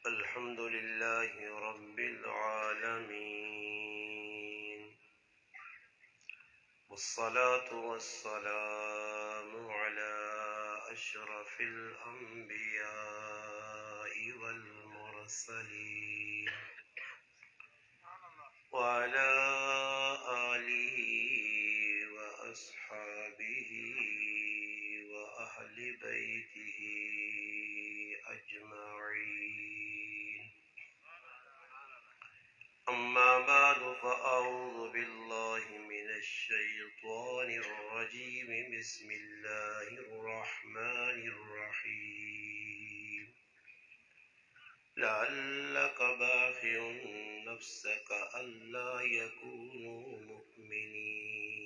الحمد لله رب العالمين والصلاة والسلام على أشرف الأنبياء والمرسلين وعلى آله وأصحابه وأهل بيته أجمعين. أما بعد فأعوذ بالله من الشيطان الرجيم. بسم الله الرحمن الرحيم. لعلك باخع نفسك ألا يكونوا مؤمنين.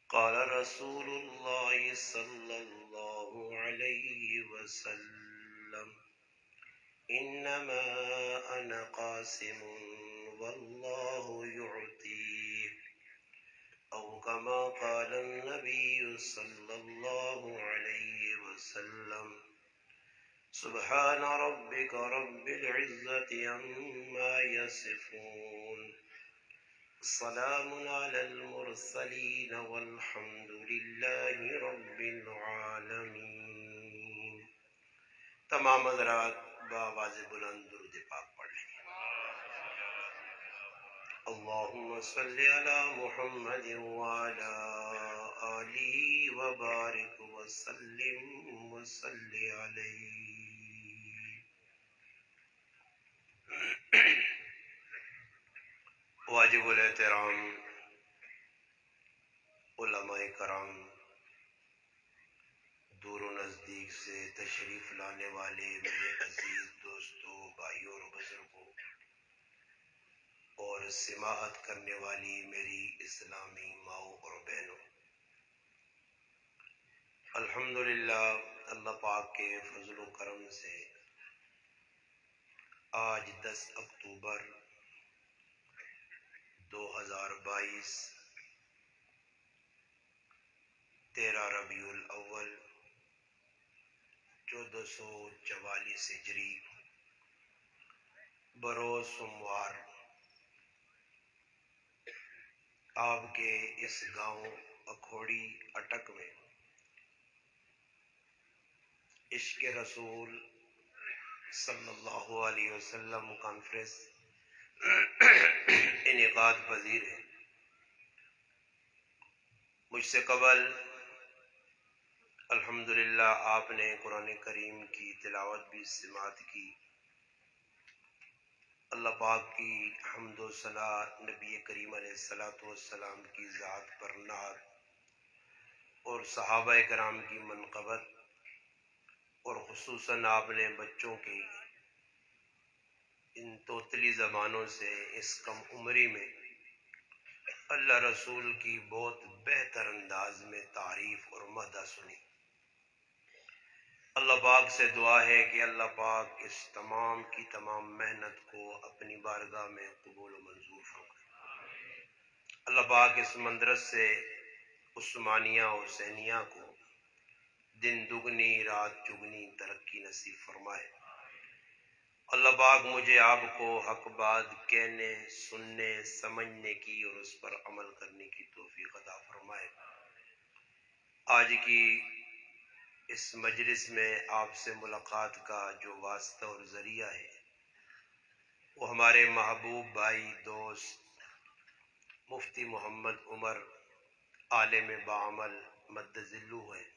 قال رسول الله صلى الله عليه وسلم: إنما أنا قاسم والله يعطي، أو كما قال النبي صلى الله عليه وسلم. سبحان ربك رب العزة عما يصفون، سلام على المرسلين والحمد لله رب العالمين. تمام حضرات بآواز بلند درود پاک پڑھ لیں. اللهم صل على محمد وعلى آله وبارك وسلم وصل عليه. واجب الاحترام علماء کرام، دور و نزدیک سے تشریف لانے والے میرے عزیز دوستوں، بھائیوں اور بزرگوں، اور سماعت کرنے والی میری اسلامی ماؤں اور بہنوں، الحمدللہ اللہ پاک کے فضل و کرم سے آج 10 اکتوبر 2022 13 ربیع الاول 1444 ہجری بروز سوموار آپ کے اس گاؤں اکھوڑی اٹک میں عشق رسول صلی اللہ علیہ وسلم کانفرنس انعقاد پذیر ہے. مجھ سے قبل الحمدللہ آپ نے قرآن کریم کی تلاوت بھی سماعت کی. اللہ پاک کی حمد و ثنا نبی کریم علیہ السلام کی ذات پر نعت اور صحابہ کرام کی منقبت، اور خصوصاً آپ نے بچوں کی ان توتلی زبانوں سے اس کم عمری میں اللہ رسول کی بہت بہتر انداز میں تعریف اور مدح سنی. اللہ پاک سے دعا ہے کہ اللہ پاک اس تمام کی تمام محنت کو اپنی بارگاہ میں قبول و منظور فرمائے. اللہ پاک اس مدرسہ سے عثمانیہ اور حسینیہ کو دن دگنی رات چگنی ترقی نصیب فرمائے. اللہ پاک مجھے آپ کو حق بات کہنے، سننے، سمجھنے کی اور اس پر عمل کرنے کی توفیق عطا فرمائے. آج کی اس مجلس میں آپ سے ملاقات کا جو واسطہ اور ذریعہ ہے وہ ہمارے محبوب بھائی دوست مفتی محمد عمر عالم بعمل مد ذلہ ہے.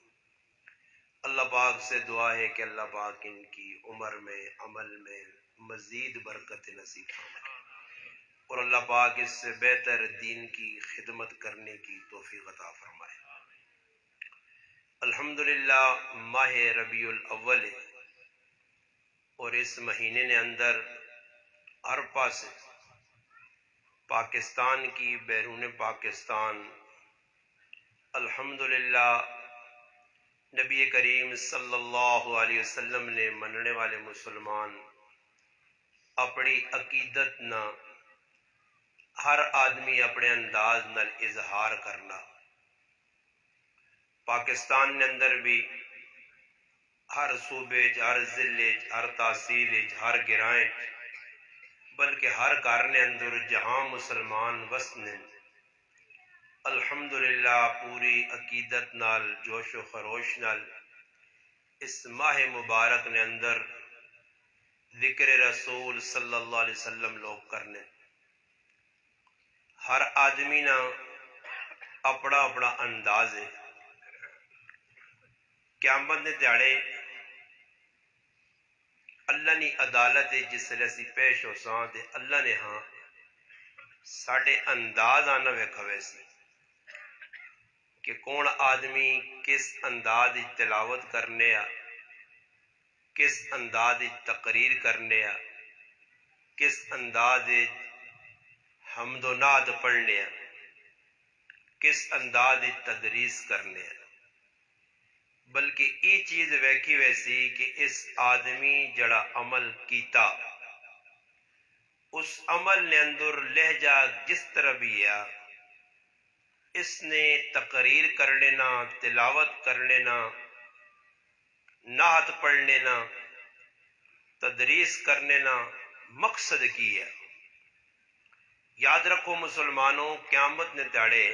اللہ پاک سے دعا ہے کہ اللہ پاک ان کی عمر میں عمل میں مزید برکت نصیب فرمائے، اور اللہ پاک اس سے بہتر دین کی خدمت کرنے کی توفیق عطا فرمائے. الحمدللہ ماہ ربیع الاول ہے، اور اس مہینے نے اندر ہر پاسے پاکستان کی بیرون پاکستان الحمدللہ نبی کریم صلی اللہ علیہ وسلم نے مننے والے مسلمان اپنی عقیدت نہ ہر آدمی اپنے انداز نال اظہار کرنا. پاکستان نے اندر بھی ہر صوبے ہر ضلع ہر تحصیل ہر گرائیں بلکہ ہر گھر نے اندر جہاں مسلمان وسن الحمدللہ پوری عقیدت نال جوش و خروش نال اس ماہ مبارک نے اندر ذکر رسول صلی اللہ علیہ وسلم لوگ کرنے ہر آدمی نا اپنا اپنا انداز ہے قیامت دے دیہڑے اللہ نے عدالت جس لئے اسی پیش ہو ساں تے اللہ نے ہاں ساڑھے انداز آنا ویکھوے سی کہ کون آدمی کس انداز تلاوت کرنے کس انداز تقریر کرنے کس انداز حمد و نعت پڑھنے کس انداز تدریس کرنے بلکہ یہ چیز ویکھی ویسی کہ اس آدمی جڑا عمل کیتا اس عمل نے اندر لہجہ جس طرح بھی ہے اس نے تقریر کر لینا تلاوت کر لینا نعت پڑھ لینا تدریس کر لینا مقصد کی ہے یاد رکھو مسلمانوں قیامت نے تاڑے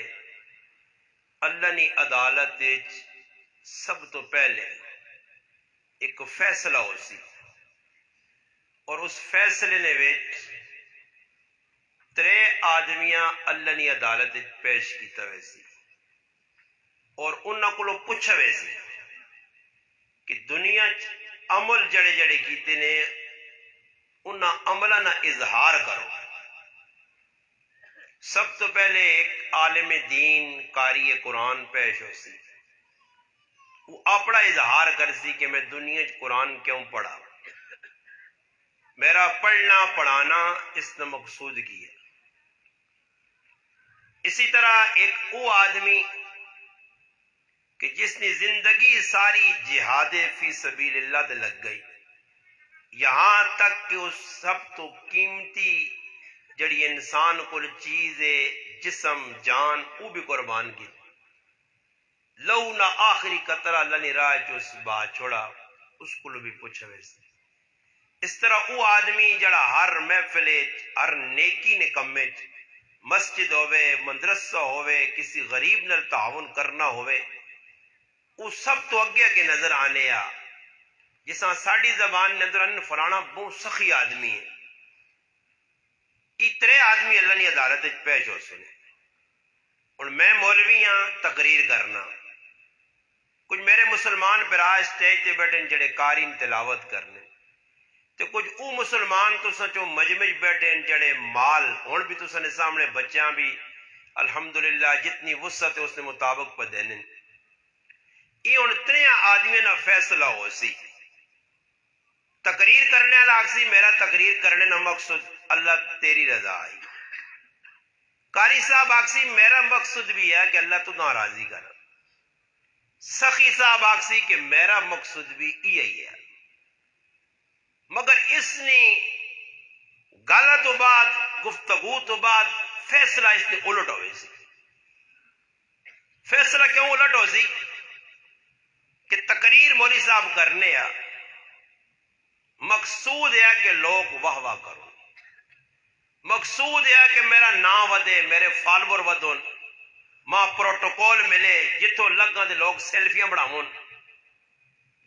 اللہ نے عدالت سب تو پہلے ایک فیصلہ ہو سی اور اس فیصلے نے ویچ ترے آدمیاں اللہ نے عدالت پیش کیتا ویسی اور انہاں کو پوچھا ویسی کہ دنیا عمل جڑے جڑے کیتے نے انہاں عملہ نہ اظہار کرو سب تو پہلے ایک عالم دین قاری قرآن پیش ہو سی وہ اپنا اظہار کر سی کہ میں دنیا قرآن کیوں پڑھا میرا پڑھنا پڑھانا اس نے مقصود کی ہے اسی طرح ایک وہ آدمی کہ جس نے زندگی ساری جہاد فی سبیل اللہ دے لگ گئی یہاں تک کہ اس سب تو قیمتی جڑی انسان کو چیز جسم جان وہ بھی قربان کی لو نہ آخری قطرہ اللہ نے راہ جو اس بات چھوڑا اس کو بھی پوچھا ویسے اس طرح وہ آدمی جڑا ہر محفل ہر نیکی نکمے مسجد ہوئے مدرسہ ہوئے کسی غریب نال تعاون کرنا ہوئے وہ سب تو اگے اگے نظر آنے جساں ساڑی زبان نے اندر فلانا بہت سخی آدمی ہے اترے آدمی اللہ نے عدالت پیش ہو سنے اور میں مولوی ہاں تقریر کرنا کچھ میرے مسلمان برا اسٹیج تے بیٹھے جڑے قارئین تلاوت کرنے تو کچھ او مسلمان تو سچو مجمع بیٹھے جڑے مال ہون بھی تو سنے سامنے بچیاں بھی الحمدللہ جتنی وسعت ہے اس نے مطابق پہ دینے یہ ان اتنے آدمی نہ فیصلہ ہو سی تقریر کرنے والا سی میرا تقریر کرنے نہ مقصد اللہ تیری رضا آئی قاری صاحب آکسی میرا مقصد بھی ہے کہ اللہ تو ناراضی کر سخی صاحب آکسی کہ میرا مقصد بھی یہی ہے مگر اس نے گالہ تو بعد گفتگو تو بعد فیصلہ اس نے الٹ ہوئی سی فیصلہ کیوں الٹ ہو سی کہ تقریر مولوی صاحب کرنے مقصود ہے کہ لوگ واہ واہ کرو مقصود ہے کہ میرا نام ودے میرے فالور ودن ماں پروٹوکول ملے جتوں لگا دے لوگ سیلفیاں بڑھاون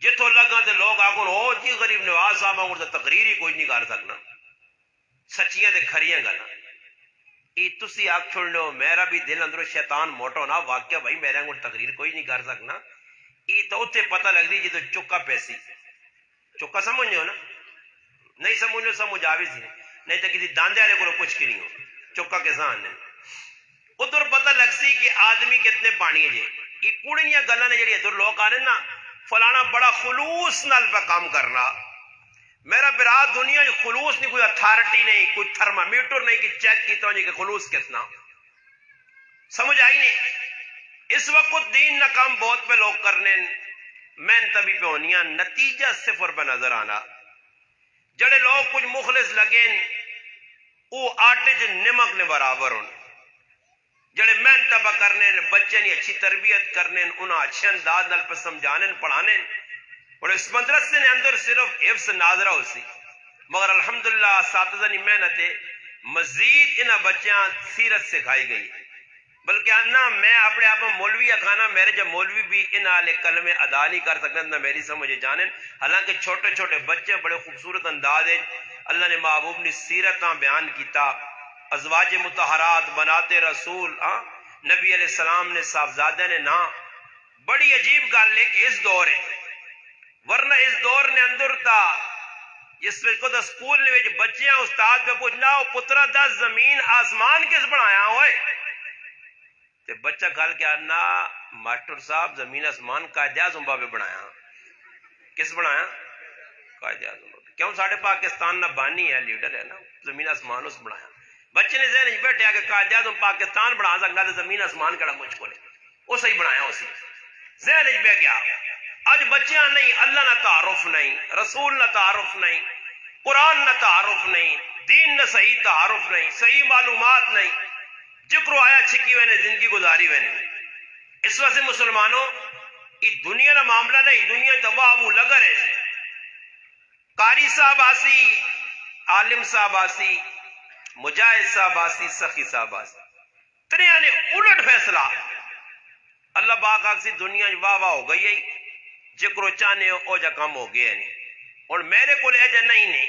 جتوں لگا دے لوگ آگون ہو جی غریب نواز صاحب آگون تو تقریر ہی کوئی نہیں کر سکنا سچیاں دے کھریاں گنا یہ تسی آگ چھوڑنے ہو میرا بھی دل اندروں شیطان موٹو نا واقعہ بھائی میرے آگون تقریر کوئی نہیں کر سکنا یہ تو اتنے پتہ لگ دی جی تو چکا پیسی چکا سمجھنے ہو نا نہیں سمجھنے سمجھ آوی سی نہیں تو کسی داندے والے کو کچھ کی نہیں ہو چکا کسان نے ادھر پتہ لگ سی کہ آدمی کتنے پانی ہے جی یہ کوڑیاں گلاں نے جڑی ادھر لوگ آنے نا فلانا بڑا خلوص نال پہ کام کرنا میرا برا دنیا جو خلوص نہیں کوئی اتھارٹی نہیں کوئی تھرمامیٹر نہیں کہ چیک کی تو کہ خلوص کتنا سمجھ آئی نہیں اس وقت دین نہ کام بہت پہ لوگ کرنے میں تبھی پہ ہونیاں نتیجہ صفر پہ نظر آنا جڑے لوگ کچھ مخلص لگیں وہ آٹے جو نمک نے برابر ہونے جڑے محنت پہ کرنے بچے نے اچھی تربیت کرنے انہاں اچھے انداز نال پہ سمجھانے پڑھانے اور اس مدرسے نے اندر صرف حفظ ناظرہ ہو سی مگر الحمدللہ اساتذہ کی محنت ہے مزید انہاں بچیاں سیرت سکھائی گئی بلکہ انا میں اپنے آپ مولوی اکھانا میرے جب مولوی بھی ان آلے کلمے ادا نہیں کر سکتے نہ میری سمجھے جانن حالانکہ چھوٹے چھوٹے بچے بڑے خوبصورت انداز ہے اللہ نے محبوب نے سیرتاں بیان کیتا ازواج مطہرات بناتے رسول نبی علیہ السلام نے صاحبزادے نے نا بڑی عجیب گل ہے کہ اس دور ہے ورنہ اس دور نے اندر تا جس میں خود اسکول نے بچیاں استاد پہ پوچھنا پترا دس زمین آسمان کس بنایا ہوئے تے بچہ گل کیا نا ماسٹر صاحب زمین آسمان قائد اعظم پہ بنایا کس بنایا قائد اعظم کیوں ساڑھے پاکستان نہ بانی ہے لیڈر ہے نا زمین آسمان اس بنایا بچے نے ذہن بیٹھے کہ قائد اعظم پاکستان بنا سکتا تو زمین آسمان کڑا مجھ کو وہ صحیح بنایا اسی ذہن بہ گیا اج بچیاں نہیں اللہ نہ تعارف نہیں رسول نہ تعارف نہیں قرآن نہ تعارف نہیں دین نہ صحیح تعارف نہیں صحیح معلومات نہیں جکرو آیا چھکی ہوئے نے زندگی گزاری ہوئے نے اس وقت مسلمانوں یہ دنیا نہ معاملہ نہیں دنیا دواہ وہ لگر ہے قاری صاحب آسی عالم صاحب آسی مجاہد صاحب آسی سخی صاحب آسی تنیا نے الٹ فیصلہ اللہ پاک آکسی دنیا واہ واہ ہو گئی ہے جکرو چاہنے او جا کم ہو گئے نہیں اور میرے کو لے جا نہیں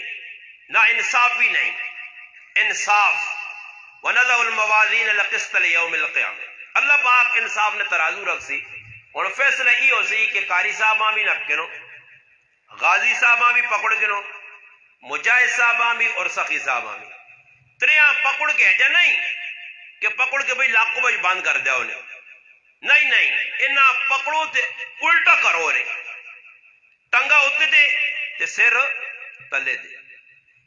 نہ انصاف بھی نہیں انصاف وَنَضَعُ الْمَوَازِينَ الْقِسْطَ لِيَوْمِ الْقِيَامَةِ اللہ پاک انصاف نے ترازو رکھ سی اور فیصلہ ہی ہو سی کہ قاری صاحبہ بھی نپ کنو غازی صاحبہ بھی پکڑ کنو مجاہد صاحبہ بھی اور سخی صاحبہ بھی تریاں پکڑ کے جا نہیں کہ پکڑ کے بھئی لاکھوں بھئی بند کر دیا انہیں نہیں انہاں پکڑو تے الٹا کرو رہے ٹنگا ہوتے تے سر تلے دے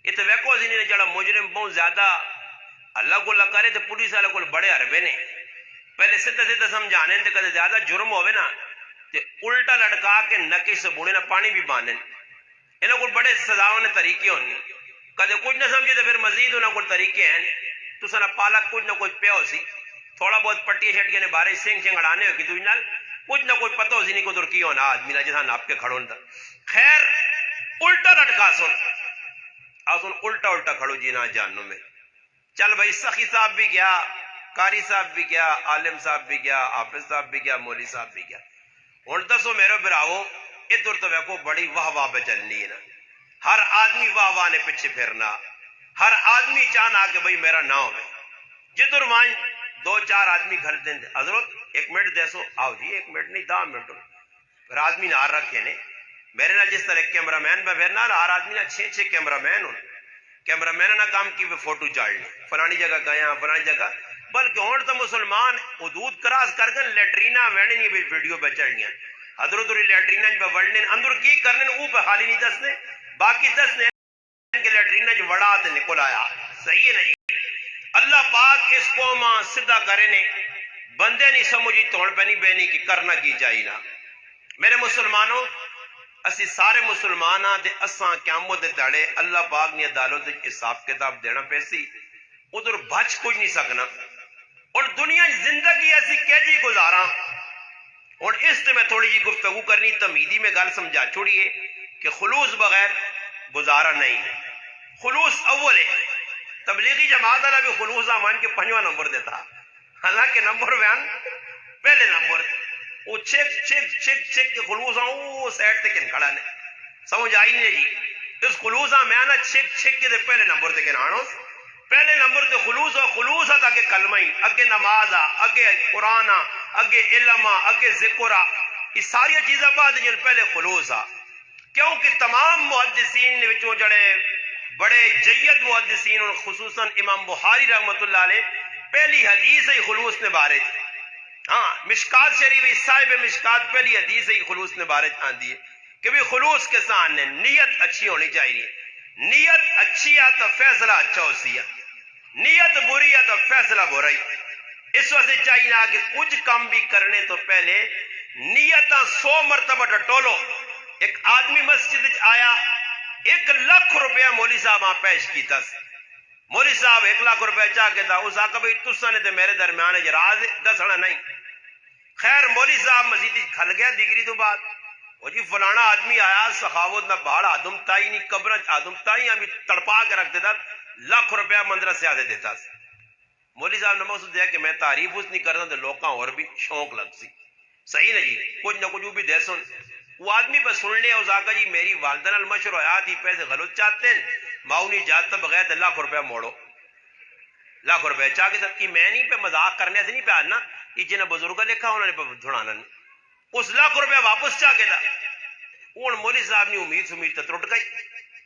یہ تو ویکو زینی نے جڑا مجرم بہت زیادہ اللہ کو اللہ کرے تو پولیس والے کو بڑے عربے نے پہلے سیدھا سمجھانے تے کدے زیادہ جرم ہوئے نا تے الٹا لٹکا کے نکی سے بوڑے نا پانی بھی باندھیں انہوں کو بڑے سزاؤں نے طریقے ہونے کدے کچھ نہ سمجھے تو پھر مزید انہوں کو طریقے ہیں تو سنا پالا کچھ نہ کچھ پیا ہو سی تھوڑا بہت پٹی شٹ کے بارے سنگ چنگڑانے ہوگی تو نال کچھ نہ کچھ پتہ ہو سی نہیں کو در کی ہونا آدمی نہ جیسا ناپ کے کھڑوں تھا خیر الٹا لٹکا سن الٹا کھڑو جی نہ جانو میں چل بھائی سخی صاحب بھی گیا قاری صاحب بھی گیا عالم صاحب بھی گیا حافظ صاحب بھی گیا مولوی صاحب بھی گیا ہوں دسو میرے براو ادھر تو ویکو بڑی واہ واہ پہ چلنی ہے نا ہر آدمی واہ واہ نے پیچھے پھرنا ہر آدمی چاہنا کہ بھائی میرا نہ ہو جدھر وہاں دو چار آدمی کھڑتے ہیں حضرت ایک منٹ دے سو آؤ جی ایک منٹ نہیں 10 منٹ پھر آدمی نے ہار رکھے نے میرے نہ جس طرح کیمرہ مین پہ پھرنا ہر آدمی نہ 6 کیمرہ مین ہوں کیمرہ مین نہ کام کی فوٹو چاڑ لی فلانی جگہ گیا فلانی جگہ بلکہ ہون تو مسلمان حدود کراس کر کے لیٹرینا ویڑنے نہیں ویڈیو پہ چڑھنیاں حضرت لیٹرینا پہ وڑنے اندر کی کرنے او پہ خالی نہیں دسنے باقی دسنے کہ لیٹرینا جو وڑا تے نکل آیا صحیح ہے نہیں اللہ پاک اس قوم سدھا کرے نے بندے نہیں سمجھی توڑ پہ نہیں بینی کہ کرنا کی چاہیے نا میرے مسلمانوں اسی سارے مسلمان ہاں تے اساں قیامت دے تڑے اللہ پاک نے عدالت حساب کتاب دینا پیسی ادھر بچ کچھ نہیں سکنا اور دنیا زندگی ایسی کیجی گزارا اور اس سے میں تھوڑی جی گفتگو کرنی تمیدی میں گل سمجھا چھوڑیے کہ خلوص بغیر گزارا نہیں خلوص اول ہے تبلیغی جماعت والا بھی خلوص مان کے 5واں نمبر دیتا حالانکہ نمبر بیان پہلے نمبر وہ چیک کے خلوص وہ سیٹ تے کن کھڑا نے سمجھ آئی نہیں جی اس خلوص میں آنا چیک کے پہلے نمبر تے کن آنو پہلے نمبر تے خلوص اگے کلمہ ہی اگے نماز اگے قرآن اگے علم اگے ذکر یہ ساری چیزیں بعد جن پہلے خلوص کیونکہ تمام محدثین نے وچوں جڑے بڑے جید محدثین اور خصوصاً امام بخاری رحمت اللہ علیہ پہلی حدیث ہی خلوص نے بارے ہاں مشکات شریف صاحب مشکات پہلی حدیث ہی خلوص نے بارے آندی ہے کہ بھی خلوص کے سامنے نیت اچھی ہونی چاہیے نیت اچھی ہے تو فیصلہ اچھا ہو سی نیت بری ہے تو فیصلہ برا ہی اس وجہ چاہیے کہ کچھ کام بھی کرنے تو پہلے نیتاں 100 مرتبہ ٹولو ایک آدمی مسجد آیا 1 لاکھ روپیہ مولوی صاحب وہاں پیش کیتا مولوی صاحب 1 لاکھ روپیہ چاہ کے تھا اس آقا بھئی تسا نے تے میرے درمیان راز دسنا نہیں خیر مولوی صاحب مسجد کھل گیا دیگری تو بعد وہ جی فلانا آدمی آیا سخاوت نہ بہاڑ آدم تائی نہیں قبر آدم تائی ہمیں تڑپا کے رکھ دیتا لاکھ روپیہ مدرسے آدھے دیتا مولوی صاحب نے مقصد دیا کہ میں تعریف اس نہیں کرتا تو لوگاں اور بھی شوق لگ سی صحیح نا جی کچھ نہ کچھ بھی دے سن وہ آدمی پہ سن لے اس آقا جی میری والدین المشر حیات ہی پیسے غلط چاہتے ہیں ماؤ نہیں جاتا بغیر لاکھ روپیہ موڑو لاکھ روپے چاہ کے سب کی میں نہیں پہ مذاق کرنے سے نہیں پہ آنا یہ جنہیں بزرگا لکھا انہوں نے پہ دھڑانا نہیں اس لاکھ روپے واپس چاہ کے دا ان مولوی صاحب نے امید ترٹ گئی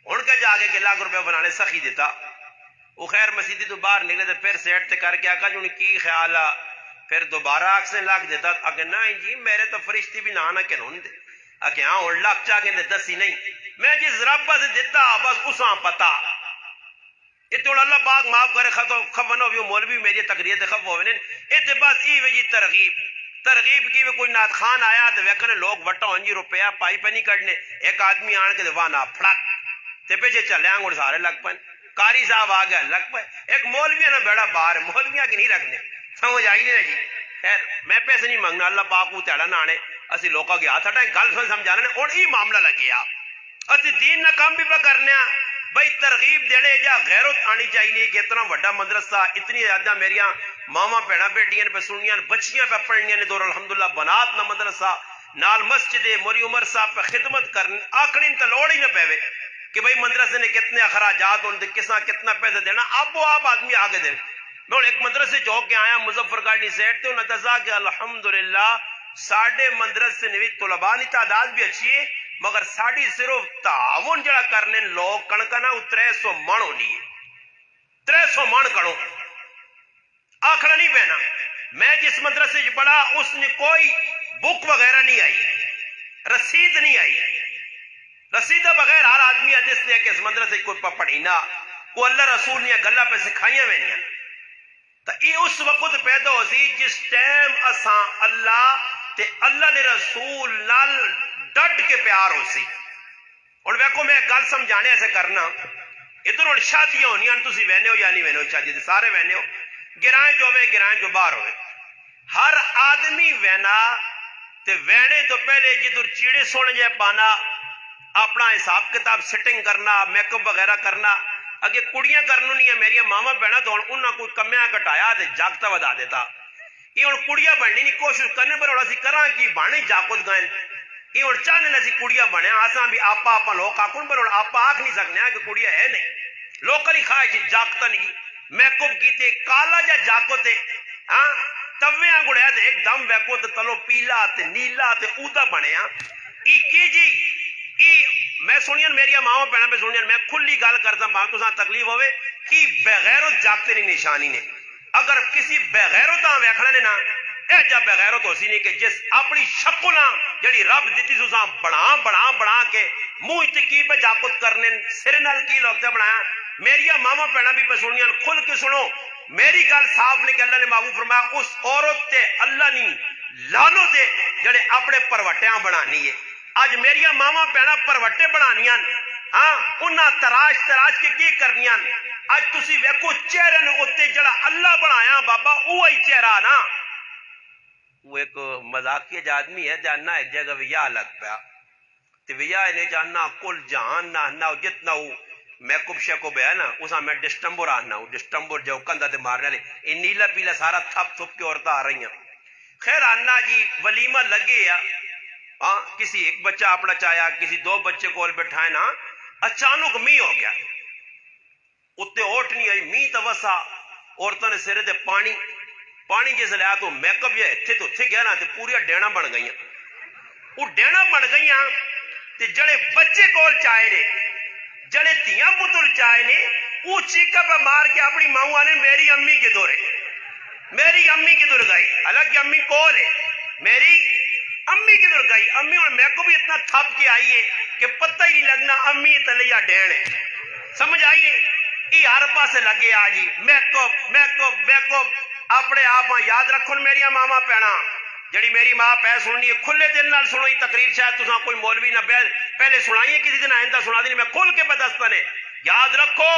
ان کے جا کے لاکھ روپے بنانے سخی دیتا وہ خیر مسیدی تو باہر نکلے تو پھر سیٹ تے کر کے آقا جو کی خیال آ پھر دوبارہ آگ سے لاکھ دیتا آگے نہیں جی میرے تو فرشتی بھی نہ کہ نون دے آگے ہاں اور لاکھ چاہ کے دسی نہیں میں جس رب سے دیتا بس اساں پتا یہ تو اللہ پاک معاف کرے خفن ہو مولوی میری تقریر خف ہوئے یہ بس ای وجی ترغیب کی بھی کوئی نات خان آیا تو ویکھنے لوگ وٹا ہنجی روپیہ پائی پہ نہیں کٹنے ایک آدمی آن کے وانا پھڑک تے پیچھے چلے آنگوڑ سارے لگ پائیں کاری صاحب آ گیا لگ پائے ایک مولویہ نے بیڑا باہر مولویہ کی نہیں رکھنے سمجھ آئی نہیں جی خیر میں پیسے نہیں مانگنا اللہ پاک کو تیڑا نہ آنے اسی لوگوں کے ہاتھ ہٹائیں گل سن سمجھانے اور یہ معاملہ لگ گیا اسی دین نہ کام بھی پہ کرنے بھائی ترغیب دینے جا غیرت آنی چاہیے کہ اتنا بڑا مدرسہ اتنی زیادہ میریاں ماما بہنا بیٹیاں پہ سنیاں بچیاں پہ پڑھنیاں نے دور الحمدللہ بنات نہ مدرسہ نال مسجد مولی عمر صاحب پہ خدمت کرنے آکڑین تو لوڑ ہی نہ پہوے کہ بھئی مدرسے نے کتنے اخراجات ان کساں کتنا پیسے دینا آپ وہ آپ آدمی آگے دے میں ایک مدرسے جو کے آیا مظفر گارڈنی سیٹ تے انہوں نے دسا کہ الحمدللہ ساڑھے مدرسے نے بھی طلبانی تعداد بھی اچھی ہے مگر ساڑھی صرف تعاون جڑا کرنے لوگ کنکنا 300 من ہونی ہے 300 من کڑوں آخر نہیں پہنا میں جس مدرسے جو پڑھا اس نے کوئی بک وغیرہ نہیں آئی رسید نہیں آئی رسید بغیر ہر آدمی ہے جس نے کہ اس مدرسے کوئی پڑھی نہ کو اللہ رسول نے گلہ پہ سکھائیاں وینیاں تو یہ اس وقت پیدا ہو سی جس ٹائم اساں اللہ تے اللہ نے رسول نال ڈٹ کے پیار ہو سی اور ویکو میں گل سمجھانے ایسے کرنا ادھر اور شادیاں ہونی ہیں تسی وینے ہو یا نہیں وینے ہو شادی سارے وینے ہو گرائیں جو ہوئے گرائیں جو باہر ہوئے ہر آدمی وینا تے وینے تو پہلے جدھر چیڑے سونے جائے پانا اپنا حساب کتاب سیٹنگ کرنا میک اپ وغیرہ کرنا اگے کڑیاں کرنو نہیں ہے میری ماما بہنا تو انہاں کوئی کمیاں کٹایا تے جاگتا ودا دیتا یہ ہن کڑیاں بننی نہیں کوشش کرنے پر اسی کراں کی بانے جاگت گئے یہ ہن چاہنے نسی کڑیاں بنے آساں بھی آپا آپا لوگ آکن پر آپا آکھ نہیں سکنے کہ کڑیاں ہے نہیں لوکلی خواہش جاگتا نہیں میک اپ کیتے کالا جا جاگتے ہاں توے انگڑیا تے ایک دم ویکو تے تلو پیلا تے نیلا تے اودا بنیا ای کی جی میں سنین میری ماں بہنا پہ سنین میں کھلی گل کرتا ہوں تو ساتھ تکلیف ہوئے کہ بغیرت جاگتے نہیں نشانی نے اگر کسی بغیرت ویکھنا نے نا اے جا بغیرت ہو سی نہیں کہ جس اپنی شکلہ جڑی رب دیتی سو ساں بڑا کے منہ اتکی پہ جاگت کرنے سرے نال کی لوگتے بنایا میری ماما بہنا بھی پہ سنین کھل کے سنو میری گل صاف نے کہ اللہ نے محبوب فرمایا اس عورت تے اللہ نہیں لانو دے جڑے اپنے پروٹیاں بنانی ہے آج میری ماما بہنا پروٹے بنانیاں ہاں انہاں تراش کے کی کرنیاں آج تسی ویکھو چہرے نے اوتے جڑا اللہ بنایا بابا وہی چہرہ نا وہ ایک مذاقیہ آدمی ہے جاننا ایک جگہ ویا لگ پیا تے ویا نے جاننا کل جہان نہ جتنا ہو میکپ شیکپ ہے نا اسا میں ڈسٹمبر آنا ہوں ڈسٹمبر جو کندھا تے مارنے لے یہ نیلا پیلا سارا تھپ تھپ کے عورتیں آ رہی ہیں خیر آنا جی ولیمہ لگے یا ہاں کسی ایک بچہ اپنا چاہیا کسی 2 بچے کو بٹھائے نا اچانک می ہو گیا اتنے اوٹ نہیں آئی می توسا عورتوں نے سرے تے پانی جس لیا تو میک اپ یہ اتھے تو اتھے گیا نا تے پوریا ڈینا بن گئی وہ ڈینا بن گئی تے جڑے بچے کول چاہے نے جڑے تیاں پتر چاہے نے وہ چیکا پہ مار کے اپنی ماں آنے میری امی کے دورے میری امی کی دور گئی حالانکہ امی کول ہے میری امی کی دور گئی امی اور میں کو بھی اتنا تھپ کے آئی ہے کہ پتہ ہی نہیں لگنا امی تلیا ڈیڑ ہے سمجھ آئی ہے یہ ہر پاسے لگے آجی میک اپ اپنے آپ یاد رکھو میری ماما پینا جڑی میری ماں پہ سننی ہے کھلے دل نال سنو تقریر شاید تو کوئی مولوی نہ پہلے سنائیے کسی دن آئندہ سنا دینی میں کھل کے بدستہ نے یاد رکھو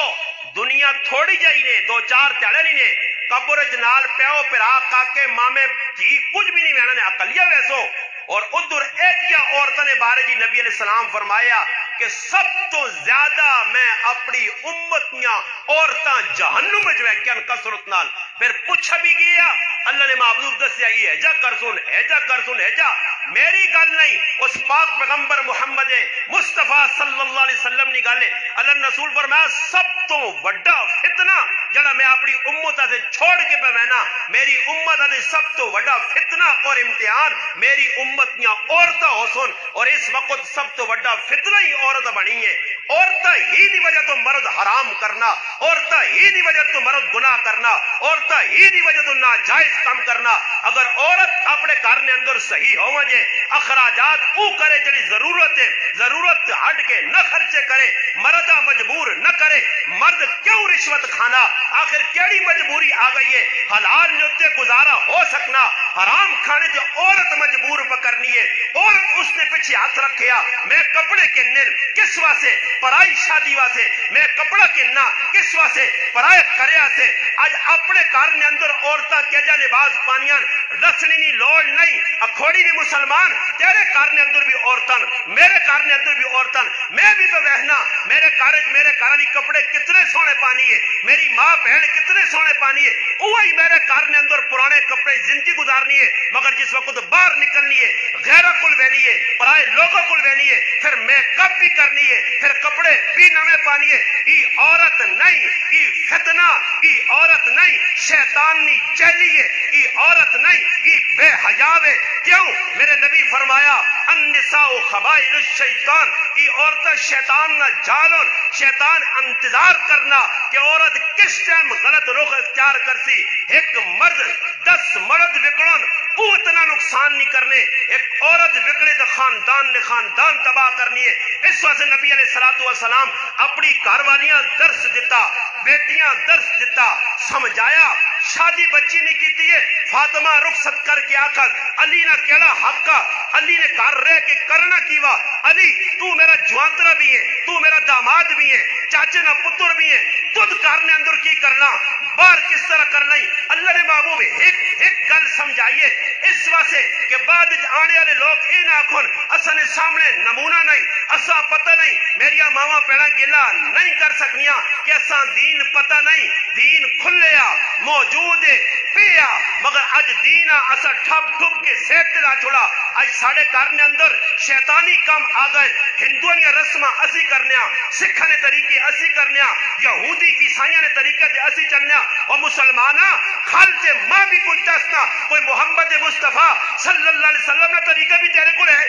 دنیا تھوڑی جائی نے 2-4 تیڑے نہیں نے قبر نال پیو پرا کاکے مامے جی کچھ بھی نہیں وینا نے اقلیہ ویسو اور ادھر ایک عورتوں نے بارے جی نبی علیہ السلام فرمایا کہ سب تو زیادہ میں اپنی امتیاں عورتاں جہنم وچ ویکھیاں کثرت نال. پھر پوچھا بھی گیا اللہ نے محبوب دسیا یہ ایجا کرسن ایجا میری گل نہیں اس پاک پیغمبر محمد مصطفیٰ صلی اللہ علیہ وسلم کی گل ہے. اللہ رسول فرمایا سب تو بڑا فتنہ جڑا میں اپنی امت سے چھوڑ کے پہ بہنا میری امت سے سب تو بڑا فتنہ اور امتحان میری امتیاں عورتیں ہو سن. اور اس وقت سب تو بڑا فتنہ ہی عورت بنی ہے. عورتیں ہی دی وجہ تو مرد حرام کرنا, عورتیں ہی دی وجہ تو مرد گناہ کرنا, عورتیں ہی دی وجہ تو ناجائز کام کرنا. اگر عورت اپنے گھر نے اندر صحیح ہو جے اخراجات او کرے جڑی ضرورت ہے ضرورت ہٹ کے نہ خرچے کرے مردہ مجبور نہ کرے. مرد کیوں رشوت کھانا آخر کیڑی مجبوری آ گئی ہے. حلال نے گزارا ہو سکنا حرام کھانے جو عورت مجبور پکڑنی ہے. عورت اس نے پیچھے ہاتھ رکھیا میں کپڑے کنے کس واسطے پرائی شادی واسطے میں کپڑا کنا کس واسطے پرائے کریا سے. اج اپنے گھر نے اندر عورتاں کیجا لباس پانیاں دسنی نہیں لوڑ نہیں اکھوڑی نہیں مسلمان تیرے گھر نے اندر بھی عورتاں میرے گھر نے اندر بھی عورتاں میں بھی تو بہنا میرے گھر والی کپڑے کتنے سونے پانی ہے میری ماں بہن کتنے سونے پانی ہے وہی میرے گھر نے اندر پرانے کپڑے زندگی گزارنی ہے. مگر جس وقت باہر نکلنی ہے غیرہ کل بہنی ہے پرائے لوگوں کل بہنی ہے پھر میک اپ بھی کرنی ہے پھر کپڑے بھی نوے پانی ہے. یہ عورت نہیں یہ فتنہ یہ عورت نہیں شیطان نہیں چیلی ہے یہ عورت نہیں یہ بے حجاب ہے. کیوں میرے نبی فرمایا النساء خبائل الشیطان یہ عورت شیطان نہ جالن شیطان انتظار کرنا کہ عورت کس ٹائم غلط رخ اختیار کرسی. ایک مرد 10 مرد وکڑن وہ اتنا نقصان نہیں کرنے ایک عورت وکڑے تو خاندان نے خاندان تباہ کرنی ہے. اس واسطے نبی علیہ الصلوۃ والسلام اپنی گھر والیاں درس دیتا بیٹیاں درس دیتا سمجھایا. شادی بچی نہیں کیتی ہے فاطمہ رخصت کر کے آکر علی نہ کیڑا حق علی نے گھر رہ کے کرنا کیوا علی تو میرا جوانترا بھی ہے تو میرا داماد بھی ہے چاچے نہ پتر بھی ہے تجھ گھر نے اندر کی کرنا باہر کس طرح کرنا ہی. اللہ نے محبوب ایک گل سمجھائیے اس واسطے کہ بعد آنے والے لوگ یہ نہ آخن اصل نے سامنے نمونہ نہیں اسا پتہ نہیں میریا ماوا پیڑا گلا نہیں کر سکنیاں کہ اسا دین پتہ نہیں دین کھلیا موجود ہے پیا مگر اج دین اسا ٹھپ ٹھپ کے سیٹ لا چھوڑا. اج ساڑے گھر نے اندر شیطانی کام آ گئے ہندوؤں نے رسمہ اسی کرنیا سکھاں نے طریقے اسی کرنیا یہودی عیسائیاں نے طریقے تے اسی چلنیا. اور مسلمانہ خال تے ماں بھی کچھ دسنا کوئی محمد مصطفیٰ صلی اللہ علیہ وسلم نے طریقہ بھی تیرے کو ہے.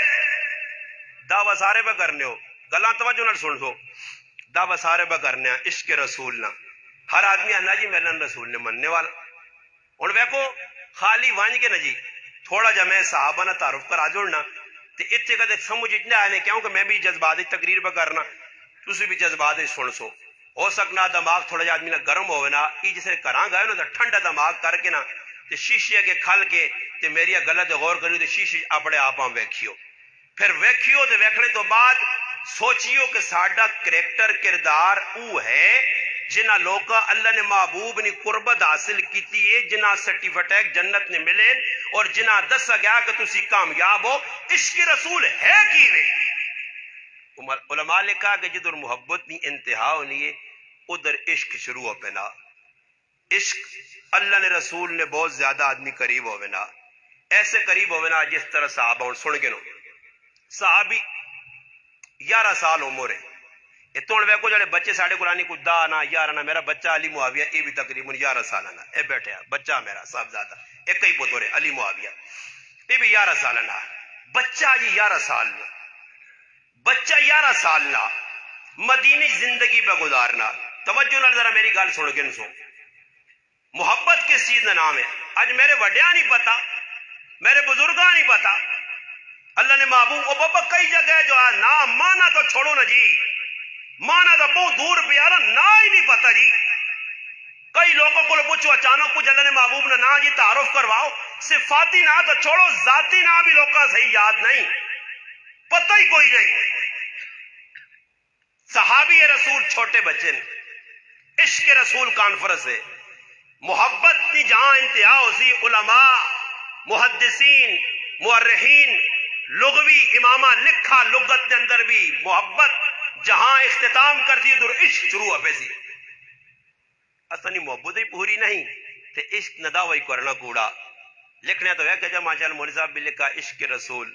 دعویٰ سارے پہ کرنے ہو گلاں توجہ نال سن سو دعویٰ سارے پہ کرنے ہیں عشق رسول نہ ہر آدمی آنا جی میرے رسول نے مننے والا. اور ویکو خالی وانج کے نا جی تھوڑا جا میں صحابہ نہ تعارف کرا جوڑنا تے اتنے کدے سمجھ اتنے آئے کیوں کہ میں بھی جذبات تقریر پہ کرنا تسی بھی جذبات سن سو. ہو سکنا دماغ تھوڑا جا آدمی نہ گرم ہوئے نا یہ جسے کراں گئے نا ٹھنڈا دماغ کر کے نا تے شیشے کے کھل کے تے میری گلہ تے غور کریو تے شیشے اپنے آپاں ویکھیو پھر ویکھیو تے ویکھنے تو بعد سوچیو کہ ساڈا کریکٹر کردار او ہے جنہ لوکا اللہ نے محبوب نے قربت حاصل کیتی ہے جنہ سرٹیفکیٹ جنت نے ملے اور جنہ دسا گیا کہ تسی کامیاب ہو. عشق رسول ہے کی وے علماء لکھا کہ جدھر محبت نہیں انتہا ہونی ہے ادھر عشق شروع ہو پینا. عشق اللہ نے رسول نے بہت زیادہ آدمی قریب ہوئے نا ایسے قریب ہوئے نا جس طرح صحابہ ہوں سن کے نو صحابی 11 سال عمر ہے اتوں ویکو جڑے بچے ساڑے قرآنی کچھ دا نا 11 نا میرا بچہ علی معاویہ یہ بھی تقریباً 11 سال نا اے بیٹھے بچہ میرا صاحبزادہ ایک ہی پتر ہے علی معاویہ یہ بھی 11 سال نا بچہ جی 11 سال نا بچہ 11 سال نا مدینی زندگی پہ گزارنا. توجہ نہ ذرا میری گل سن کے سو محبت کس چیز کا نام ہے اج میرے وڈیا نہیں پتا میرے بزرگاں نہیں پتا. اللہ نے محبوب او بابا کئی جگہ جو نا مانا تو چھوڑو نا جی مانا تو بہت دور پیارا نا ہی نہیں پتا جی. کئی لوگوں کو پوچھو اچانک کچھ اللہ نے محبوب نے نا جی تعارف کرواؤ صفاتی نا تو چھوڑو ذاتی نا بھی لوگوں صحیح یاد نہیں پتہ ہی کوئی نہیں. صحابی رسول چھوٹے بچے نے عشق رسول کانفرنس ہے محبت کی جہاں انتہا ہو سی علماء محدثین مورخین لغوی امامہ لکھا لغت کے اندر بھی محبت جہاں اختتام کرتی ہے ادھر عشق شروع ہو پیسی اصلا محبت ہی پوری نہیں تے عشق ندا وہی کرنا کوڑا لکھنے تو ہے کہ جب ماشاءاللہ مولوی صاحب بھی لکھا عشق رسول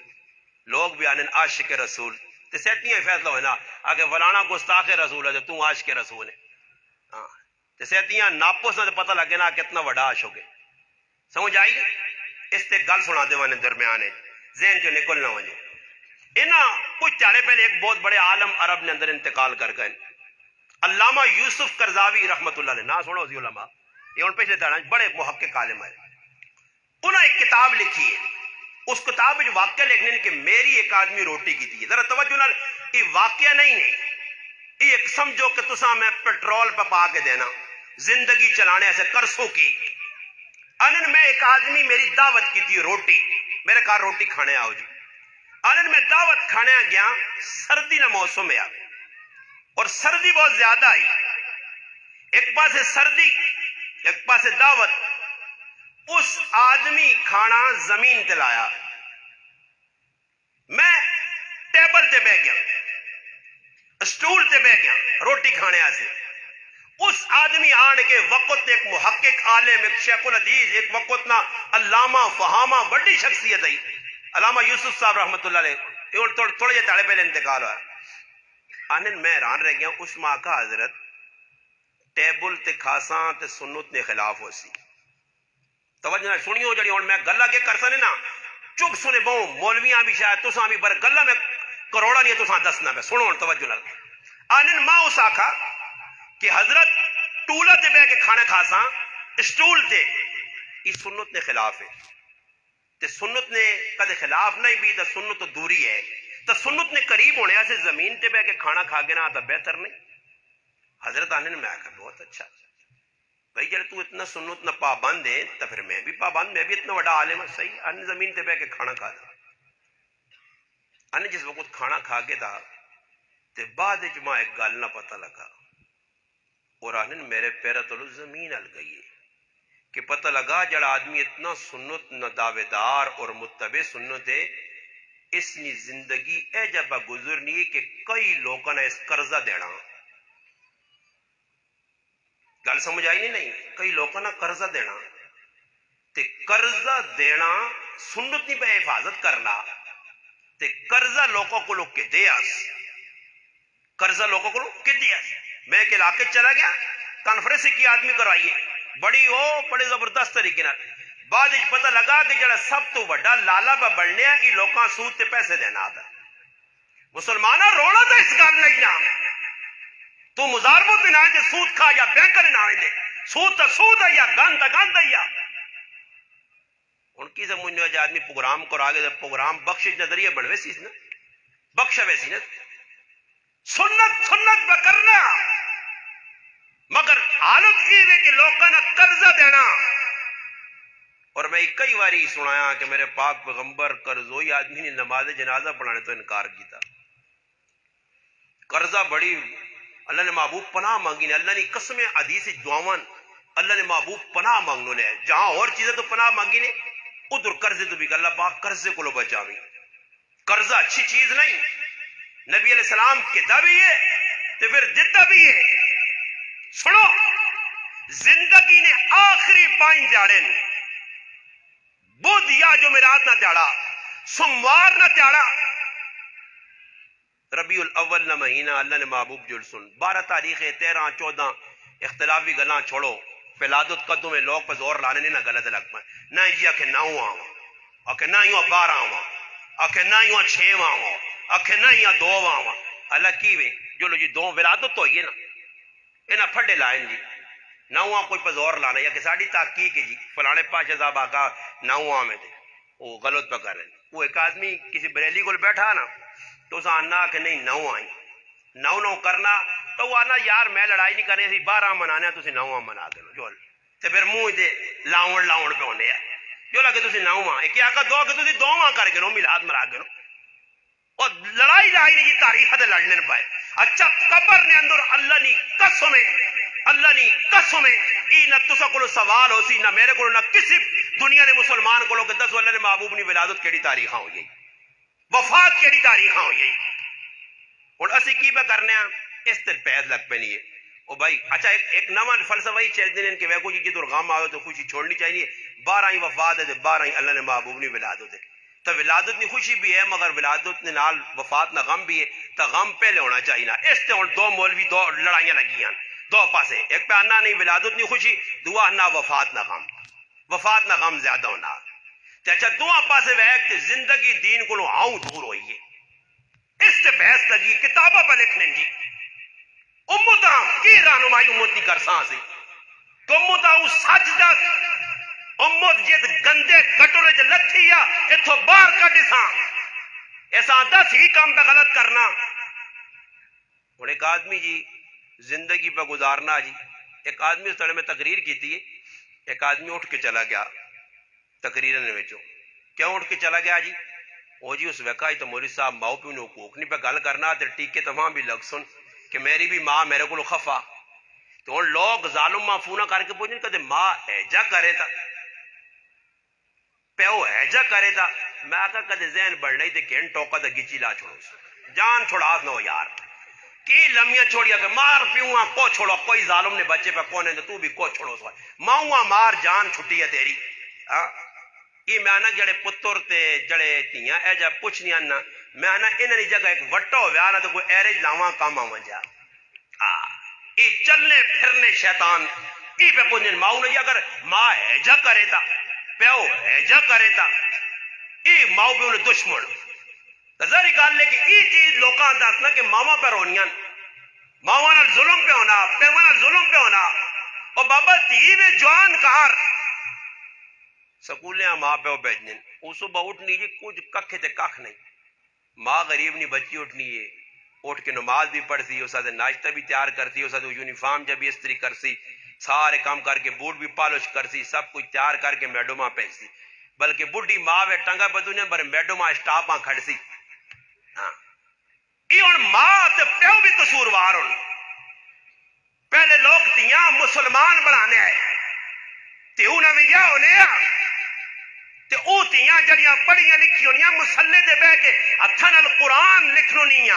لوگ بھی آنے عاشق رسول تے سیٹیاں فیصلہ ہوئے نا آگے فلانا گستاخ رسول ہے تو عاشق رسول ہے ہاں تے سیٹیاں ناپوس نہ پتہ لگے نا کتنا بڑا عاشق ہے سمجھ آئی اس تے گل سنا دے وانے درمیان ہے ذہن جو نکل نہ وجے انہاں کچھ چارے پہلے ایک بہت بڑے عالم عرب نے اندر انتقال کر گئے علامہ یوسف قرضاوی رحمت اللہ علیہ نا سنو سی علماء یہ ان پچھلے دنوں بڑے محقق عالم ہے انہوں نے ایک کتاب لکھی ہے اس کتاب میں واقعہ لکھنے کہ میری ایک آدمی روٹی کی تھی ذرا توجہ نال یہ واقعہ نہیں ہے یہ ایک سمجھو کہ تساں میں پیٹرول پہ پا کے دینا زندگی چلانے ایسے کرسوں کی انن میں ایک آدمی میری دعوت کی تھی روٹی میرے کہا روٹی کھانے آؤ جی انن میں دعوت کھانے گیا سردی نہ موسم ہے اور سردی بہت زیادہ آئی ایک پاس سردی ایک پاس دعوت اس آدمی کھانا زمین تے لایا میں ٹیبل تے بہ گیا اسٹول تے بہ گیا روٹی کھانے آسے اس آدمی آن کے وقت ایک محقق عالم ایک شیخ الحدیث ایک وقت نا علامہ فہامہ بڑی شخصیت ہے علامہ یوسف صاحب رحمت اللہ علیہ تھوڑے جے تاڑے پہلے انتقال ہوا آنن میں حیران رہ گیا اس ماں کا حضرت ٹیبل تے کھاساں تے سنت نے خلاف ہو سی توجہ نہ سنیو جڑی ہن میں گلا کے کر سنے نا چپ سنے بہوں مولویاں بھی شاید تساں بھی پر گلا میں کروڑا نہیں تساں دسنا پہ سنو توجہ نال آنن ماں اس آکھا کہ حضرت ٹولہ تے بہ کے کھانا کھاساں اسٹول تے یہ سنت نے خلاف ہے تے سنت نے کدے خلاف نہیں بھی تے سنت تو دوری ہے تے سنت نے قریب ہونے سے زمین تے بہ کے کھانا کھا کے نہ تا بہتر نہیں حضرت آنے نے میں کہا بہت اچھا بھائی جب تو اتنا سنت نہ پابند ہے تو پھر میں بھی پابند میں بھی اتنا بڑا عالم ہے صحیح آنے زمین تے بہ کے کھانا کھا دا آنے جس وقت کھانا کھا کے تھا تے بعد جمعہ ایک گل نہ پتہ لگا اور آنے میرے پیرہ تلو زمین ال گئی ہے کہ پتہ لگا جڑا آدمی اتنا سنت نہ دعوے دار اور متبع سنت ہے اس نے زندگی اے جب گزرنی کہ کئی لوگوں نے اس قرضہ دینا گل سمجھ آئی نہیں کئی لوگوں نے قرضہ دینا تے قرضہ دینا سنت نہیں پہ حفاظت کرنا تے قرضہ لوگوں کو لوگ کے دیاس قرضہ لوگوں کو لوگ کے دیاس میں ایک علاقے چلا گیا کانفرنس کی آدمی کرائیے بڑے زبردست طریقے نال بعد پتہ لگا کہ جڑا سب تو بڑا لالا پہ بڑھنے یہ لوگاں سود تے پیسے دینا آتا مسلمانہ رونا تو اس گل نہیں نا تو مزاربت بھی نہ آئے سود کھا یا بینکر نہ آئے دے سود تا سود ہے یا گند تا گند ہے یا ان کی سمجھنے جو آدمی پروگرام کو آگے پروگرام بخشش نظریہ بڑھوے سی نا بخشا ویسی نا سنت پہ کرنا مگر حالت کی ہے کہ لوگوں نے قرضہ دینا اور میں کئی باری سنایا کہ میرے پاک پیغمبر قرضوئی آدمی نے نماز جنازہ پڑھانے تو انکار کیتا قرضہ بڑی اللہ نے محبوب پناہ مانگی نے اللہ نے قسم حدیث دعاون اللہ نے محبوب پناہ مانگنو نے جہاں اور چیزیں تو پناہ مانگی نے ادھر قرضے تو بھی اللہ پاک قرضے کو لو بچاویں قرضہ اچھی چیز نہیں نبی علیہ السلام کہتا بھی ہے تو پھر دیتا بھی ہے سنو زندگی نے آخری 5 دیہڑے نے بدھ یا جمعرات نہ تیاڑا سوموار نہ تیاڑا ربیع الاول نہ مہینہ اللہ نے محبوب جل سن 12 تاریخیں 13 14 اختلافی گلاں چھوڑو فیلادت قدوں میں لوگ پہ زور لانے نہیں نہ غلط لگ پائے نہ جی آکھے 9 آواں آکھے نہ یوں 12 آواں آکھے نہ یوں 6 آواں آکھے نہ یوں 2 آواں اللہ کی وے جو لو جی 2 ولادت تو ہوئی ہے نا انہاں پھڑے لائن جی 9 کوئی پہ زور لانا یا کہ ساڑھی تحقیق ہے جی فلانے پاشا صاحب آقا 9 میں تھے وہ غلط پہ کر رہے ہیں وہ ایک آدمی کسی بریلی کو بیٹھا نا تو اسے آنا کہ نہیں 9 آئیں 9 کرنا تو وہ آنا یار میں لڑائی نہیں کرنی سی 12 منانے تسی 9 منا دو جو تے پھر منہ تے لاؤن پہ ہونے جو لگے تسی 9 ایک آقا 2 کہ تسی 2 کر کے نو میلاد مرا کے نو اور لڑائی نہیں جی تاریخ دے لڑنے نہ پائے اچھا قبر نے اندر اللہ نی قسم ای نہ تسا کو سوال ہو سی نہ میرے کو نہ کسی دنیا نے مسلمان کو لوگ دس اللہ نے محبوب نی ولادت کیڑی تاریخ ہوئی وفات کیڑی تاریخ ہوئی ہوں اسی کی پہ کرنے ہیں اس تے پید لگ پہ نہیں ہے او بھائی اچھا ایک نواں فلسفہ ہی چیز دین کہ ویکو جی جدو غم آئے تو خوشی چھوڑنی چاہیے 12 ہی وفات ہے 12 ہی اللہ نے محبوب نہیں ولادت ہے تو ولادت نہیں خوشی بھی ہے مگر ولادت نے نال وفات نہ غم بھی ہے تو غم پہلے ہونا چاہیے نا اس تے ہن دو مولوی دو لڑائیاں لگیاں دو پاسے ایک پہ آنا نہیں ولادت نہیں خوشی دعا نہ وفات نہ غم وفات نہ غم زیادہ ہونا تے اچھا دعا پاسے ویک تے زندگی دین کو آؤں دور ہوئی ہے اس تے بحث لگی کتابہ پہ لکھنے جی امتا کی رہنمائی امت نہیں کر ساں سی تو امتا اس سچ دس امت جد گندے گٹورے چ لتھی آ اتھو باہر کڈ ساں ایسا دس ہی کام پہ غلط کرنا اور ایک آدمی جی زندگی پہ گزارنا جی ایک آدمی اس طرح میں تقریر کی تھی ایک آدمی اٹھ کے چلا گیا تقریر نے وچوں کیوں اٹھ کے چلا گیا جی وہ جی اس وقت تو مولوی صاحب ماؤ پیو نے حقوق نہیں پہ گل کرنا تے ٹیکے تمام بھی لگ سن کہ میری بھی ماں میرے کو خفا تو ہن لوگ ظالم ماں فونا کر کے پوچھیں کدے ماں ایجا کرے تا پیو ایجا کرے تا میں آکا کدے ذہن بڑھ نہیں تے کہن ٹوکا تا گچی لا چھوڑو جان چھوڑاس نہ ہو یار کی لمیاں چھوڑیا کہ مار پیوہاں کو چھوڑو کوئی ظالم نے بچے پہ کونے تو بھی کو چھوڑو سو ماؤں مار جان چھٹی ہے تیری یہ میں آنا جڑے پتر تے جڑے تیاں اے جا پوچھنیاں نا میں آنا انہی جگہ ایک وٹو ہویا نا تو کوئی ایرج لاواں کام آواں جا یہ چلنے پھرنے شیطان یہ پہ پوچھنے ماؤں نے جی اگر ماں ہے جا کرے تا پیو ہے جا کرے تا یہ ماؤں پہ انہیں دشمن ذری گال لے کہ یہ چیز لوکاں دسنا کہ ماما پہ رونیاں ماما نال ظلم پہ ہونا پیوا نال ظلم پہ ہونا اور بابا تھی میں جوان کار سکولیں ماں پہ بھیجنے وہ صبح اٹھنی جی کچھ ککھے تے ککھ نہیں ماں غریب نہیں بچی اٹھنی ہے اٹھ کے نماز بھی پڑھتی اس ساتھ ناشتہ بھی تیار کرتی اس ساتھ یونیفارم جب بھی استری کرسی سارے کام کر کے بوٹ بھی پالش کرسی سب کچھ تیار کر کے میڈوما پہنچتی بلکہ بڈھی ماں وے ٹنگا بدونے پر میڈوما اسٹاپاں کھڑسی یہ ہن ماں تے پیو بھی قصوروار ہن پہلے لوگ تیاں مسلمان بنانے آئے تے انہاں میں یا ہونے تے او تیاں جڑیاں پڑھیاں لکھی ہونیاں مسلے دے بہ کے ہتھاں نال قرآن لکھنو نہیں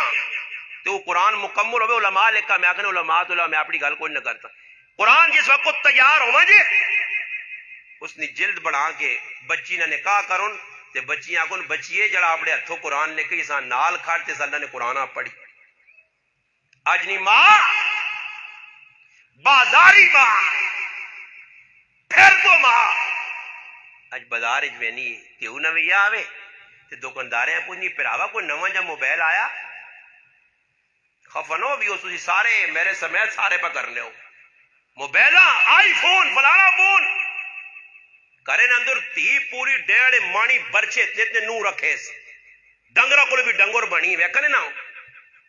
تے وہ قرآن مکمل ہوئے علماء لکھا میں آکھنے علماء تو میں اپنی گل کوئی نہ کرتا قرآن جس وقت تیار ہوا جے اس نے جلد بنا کے بچی نے نکاح کرن تے بچیاں کون بچیے جڑا اپنے ہتھوں قرآن لے کے اساں نال کھڑتے سا اللہ نے قرآن پڑھی اج نہیں ماں بازاری ماں پھر تو ماں اج بازار اچ وینی کیوں نہ ویا آوے تے دکانداریں پوچھنی پراوا کوئی نواں جا موبائل آیا خفنو بھی اس سارے میرے سمیت سارے پہ کرنے ہو موبائل آئی فون فلانا فون کرے نا اندر تی پوری ڈیڑھ مانی برچے جتنے نو رکھے ڈنگرہ کو بھی ڈنگر بنی ویکھنے نا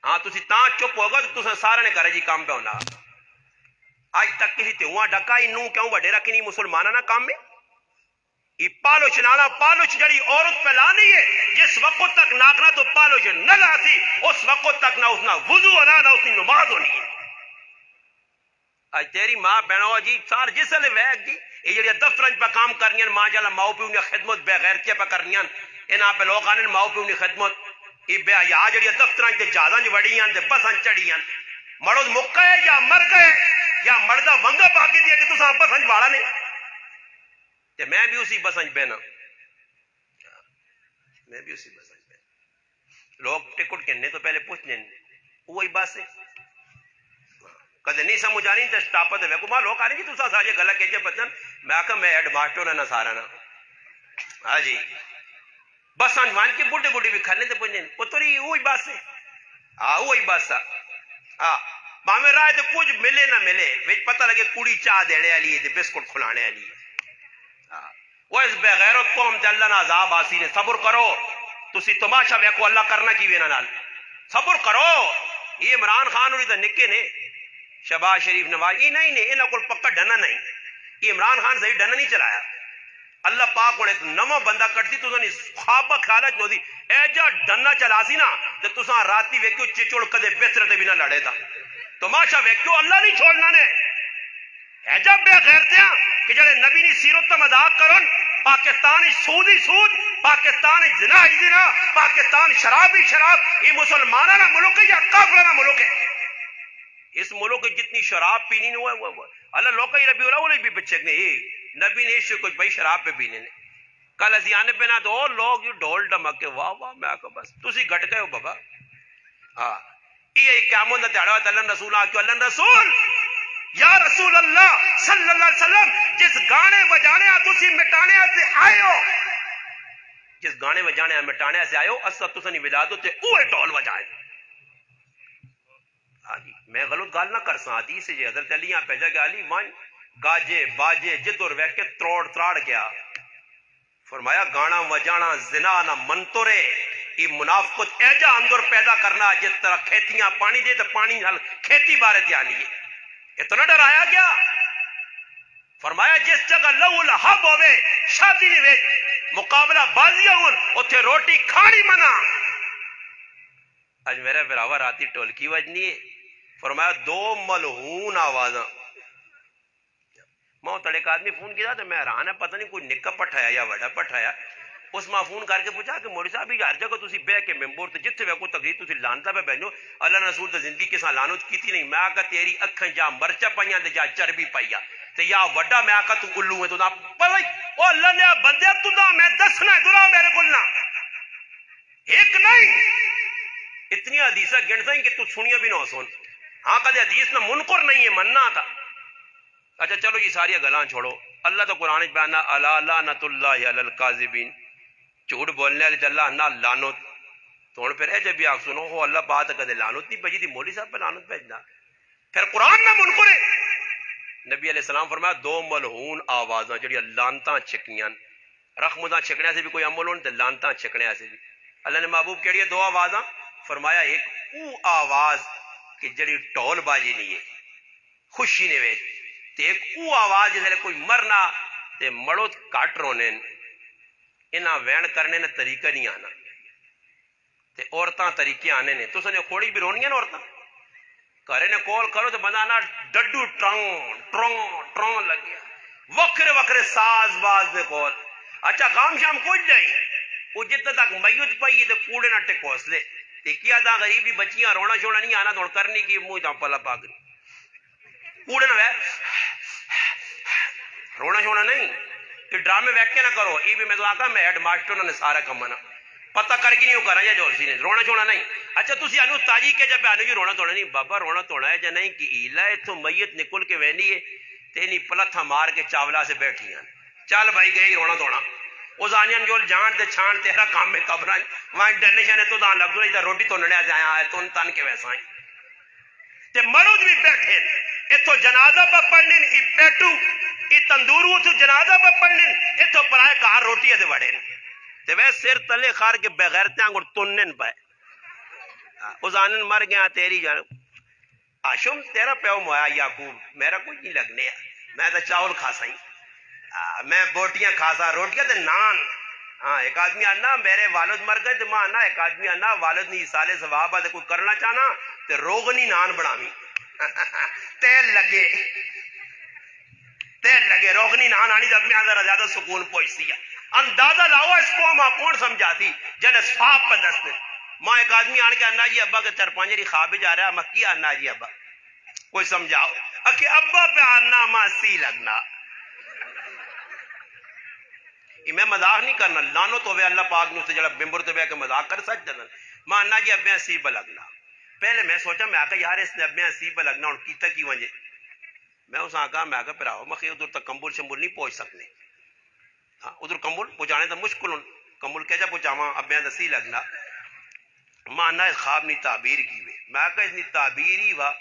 ہاں تسی تاں چپ ہوگا تو تسا سارے نے کرے جی کام پہ ہونا آج تک کسی تیوہاں ڈکا ہی نو کیوں وڈے رکھی نہیں مسلمانہ نا کام میں یہ پالوچ لانا پالوچ جڑی عورت پہ لانی ہے جس وقت تک ناکنا تو پالوچ نہ لاتی اس وقت تک نہ اس نہ وضو ہونا نہ اس کی نماز ہونی ہے آج تیری ماں بہنوں جی سار جس لئے ویک جی یہ جڑی دفترنج پہ کام کرنیاں ماں جالا ماؤ پیو نے خدمت بے غیرتیاں پہ کرنیاں انہاں پہ لوگ آنے ماؤ پیو نے خدمت یہ بے یا جڑی دفترنج تے جاداں وڑیاں تے بساں چڑیاں مرد مکہ ہے یا مر گئے یا مردہ ونگا پاکی دیا کہ تساں بسنج والا نے تے میں بھی اسی بسنج بہنا میں بھی اسی بسنج بہنا لوگ ٹکٹ کہنے تو پہلے پوچھنے وہی بس ہے کدے نہیں سمجھ آنی تے سٹاپا تے ویکو ماں لوگ آنے جی تساں ساجے گلا کہجے پتن میں آکھا میں ایڈ ماسٹر نہ سارا نا ہاں جی بسنج مان کے بڑھے بڑھے بھی کھلنے تے پوچھنے پتری وہی بس ہے ہاں وہی بس ہاں باہمیں رائے تے کچھ ملے نہ ملے ویچ پتہ لگے کوڑی چاہ دینے والی ہے بسکٹ کھلانے والی ہے وہ اس بے غیرت قوم تے اللہ نہ عذاب آسی نے صبر کرو تسی تماشا ویکو اللہ کرنا کی وینا نال صبر کرو یہ عمران خان ہوئی تے نکے نے شہباز شریف نواز یہ نہیں نے انہاں کول پکا ڈنا نہیں یہ عمران خان صحیح ڈنا نہیں چلایا اللہ پاک کو ایک نواں بندہ کٹتی تو نہیں خواب خیالت نو دی اے جا ڈنا چلا سی نا تے تساں راتی ویکھو چچڑ کدے بستر تے بھی نہ لڑے تا تماشا ویکھو اللہ نہیں چھوڑنا نے اے جا بے غیرتیاں کہ جڑے نبی دی سیرت تے مذاق کرن پاکستان سود ہی سود، پاکستان زنا ہی زنا، پاکستان شراب ہی شراب. یہ مسلمانہ ملک ہے یا کافرانہ ملک ہے؟ اس ملک جتنی شراب پینی نہیں ہوا اللہ لوگ ربی الاول بھی بچے نے نبی نے اس کچھ بھائی شراب پہ پینے نے کل ازیانے پہ نہ تو لوگ ڈھول ڈمک کے واہ واہ میں آکا بس تسی گھٹ گئے ہو بابا. ہاں یہ قیامت دا تہاڑا اللہ رسول آ کے اللہ رسول یا رسول اللہ صلی اللہ علیہ وسلم جس گانے بجانے تسی مٹانے سے آئے ہو، جس گانے بجانے مٹانے سے آئے ہو اسا تسنی ودا دو تے اوے ٹول بجائے. ہاں جی میں غلط گال نہ کر سا حدیث سے حضرت علی یہاں پیجا کہ علی وان گاجے باجے جدور ویک کے تروڑ تراڑ گیا. فرمایا گانا وجانا زنا نہ منتورے یہ منافقت ایجا اندر پیدا کرنا جس طرح کھیتیاں پانی دے تو پانی نال کھیتی بارے تیانی ہے. اتنا ڈرایا گیا. فرمایا جس جگہ لو الحب ہوئے شادی نہیں ویچ مقابلہ بازیاں ہون اتھے روٹی کھانی منع. اج میرے براوا راتی ٹولکی وجنی ہے. فرمایا دو ملعون آوازاں. میں تڑے کا آدمی فون کیا تو میں حیران ہے پتہ نہیں کوئی نکا پٹھایا یا وڈا پٹھایا. اس ماں فون کر کے پوچھا کہ مولوی صاحب ہر جگہ تسی بہ کے ممبر تے جتھے وے کو تقریر تسی لانتا پہ بہنو اللہ رسول تے زندگی کے ساتھ لانت کیتی نہیں. میں آکا تیری اکھاں جا مرچا پائیاں تے جا چربی پائیا تے یا وڈا میں آکا تو الو ہے تو نہ پتہ او اللہ نے بندے تو دا میں دسنا ہے دلا میرے کول نہ ایک نہیں اتنی حدیثہ گنتا ہی کہ تو سنیا بھی نہ سن. ہاں کدے حدیث نہ منکر نہیں ہے مننا تھا. اچھا چلو یہ ساری گلاں چھوڑو. اللہ تو قرآن بیان الا لعنت اللہ علی الکاذبین جھوٹ بولنے والے اللہ نہ لعنت. تو ہن پھر اے جب آپ سنو ہو اللہ بات کدے لعنت نہیں بھیجی تھی مولوی صاحب پہ لعنت بھیجنا پھر قرآن نہ منکر ہے. نبی علیہ السلام فرمایا دو ملعون آوازاں جڑی لعنتاں چھکیاں رحمتاں چھکنے سے بھی کوئی عمل ہون تے لعنتاں چھکنے سے بھی. اللہ نے محبوب کیڑی ہے دو آوازاں؟ فرمایا ایک او آواز کہ جڑی ٹول بازی نہیں ہے خوشی نے ویچ تے ایک او آواز جس کوئی مرنا تے مڑو کٹ رونے انہاں وین کرنے نے طریقہ نہیں آنا تے عورتاں طریقے آنے نے. تو سنے کھوڑی بھی رونی ہیں نا عورتاں کرے نے کول کرو تو بندہ نا ڈڈو ٹرون ٹرون ٹرون لگیا وکرے وکرے ساز باز دے کول. اچھا کام شام کچھ جائی وہ جتنے تک میت پائی تے کوڑے نہ ٹکوس لے تے کیا دا غریبی بچیاں رونا شونا نہیں آنا تو کرنی کی منہ دا پلا پاک کوڑے نہ رونا شونا نہیں کہ ڈرامے ویک کے نہ کرو. یہ بھی میں تو آتا میں ہیڈ ماسٹر نے سارا کم نا پتہ کر کے نہیں کرا یا جو سی نے رونا چھوڑا نہیں. اچھا تسی انو تاجی کے جب انو جی رونا توڑا نہیں بابا رونا توڑا ہے یا نہیں کہ ایلا ایتھوں میت نکل کے وینی ہے تے نہیں پلتھا مار کے چاولا سے بیٹھی ہیں چل بھائی گئی رونا توڑا او زانیاں جو جان تے چھان تیرا کام میں قبراں وہاں ڈنیشن تو دان لگ تو روٹی تونڑے سے آیا ہے تون تن کے ویسا ہیں تے مرود بھی بیٹھے ایتھوں جنازہ پہ پڑھنے ای پیٹو ای تندورو تو جنازہ پہ پڑھنے ایتھوں پرائے کار روٹی تے وڑے تے وے سر تلے خار کے بغیر تے انگڑ تنن پے اوزانن مر گیا تیری جان آشم تیرا پیو مویا یعقوب میرا کوئی نہیں لگنے میں تو چاول کھا سائی میں بوٹیاں کھا سا روٹیاں تے نان. ہاں ایک آدمی آنا میرے والد مر گئے تے ماں آنا ایک آدمی آنا والد نہیں سالے ثواب ہے کوئی کرنا چاہنا تے روغنی نان بناوی تیل لگے روغنی نان آنی جب میں آدھر زیادہ سکون پہنچتی ہے. اندازہ لاؤ اس کو ماں کون سمجھاتی جن صفاب پہ دستے ماں ایک آدمی آن کے آنا جی ابا کے چرپانجری خواب جا رہا ہے مکی آنا جی ابا کوئی سمجھاؤ اکے ابا پہ آنا ماں سی لگنا. یہ میں مذاق نہیں کرنا لانو تو وے اللہ پاک نے جڑا ممبر تے بہ کے مذاق کر سچ دن ماں آنا جی ابے سی پہ لگنا. پہلے میں سوچا میں آکا یار اس نے ابے سی پہ لگنا اور کیتا کی وجہ میں اس آکا میں آکا پھراؤ مخی ادھر تک کمبل شمبل نہیں پہنچ سکنے ادھر کمبل پہنچانے تو مشکل کمبل کہہ جا پہنچاواں ابے دسی لگنا. ماں آنا اس خواب نہیں تعبیر کی وے میں آکا اس نے تعبیر ہی وا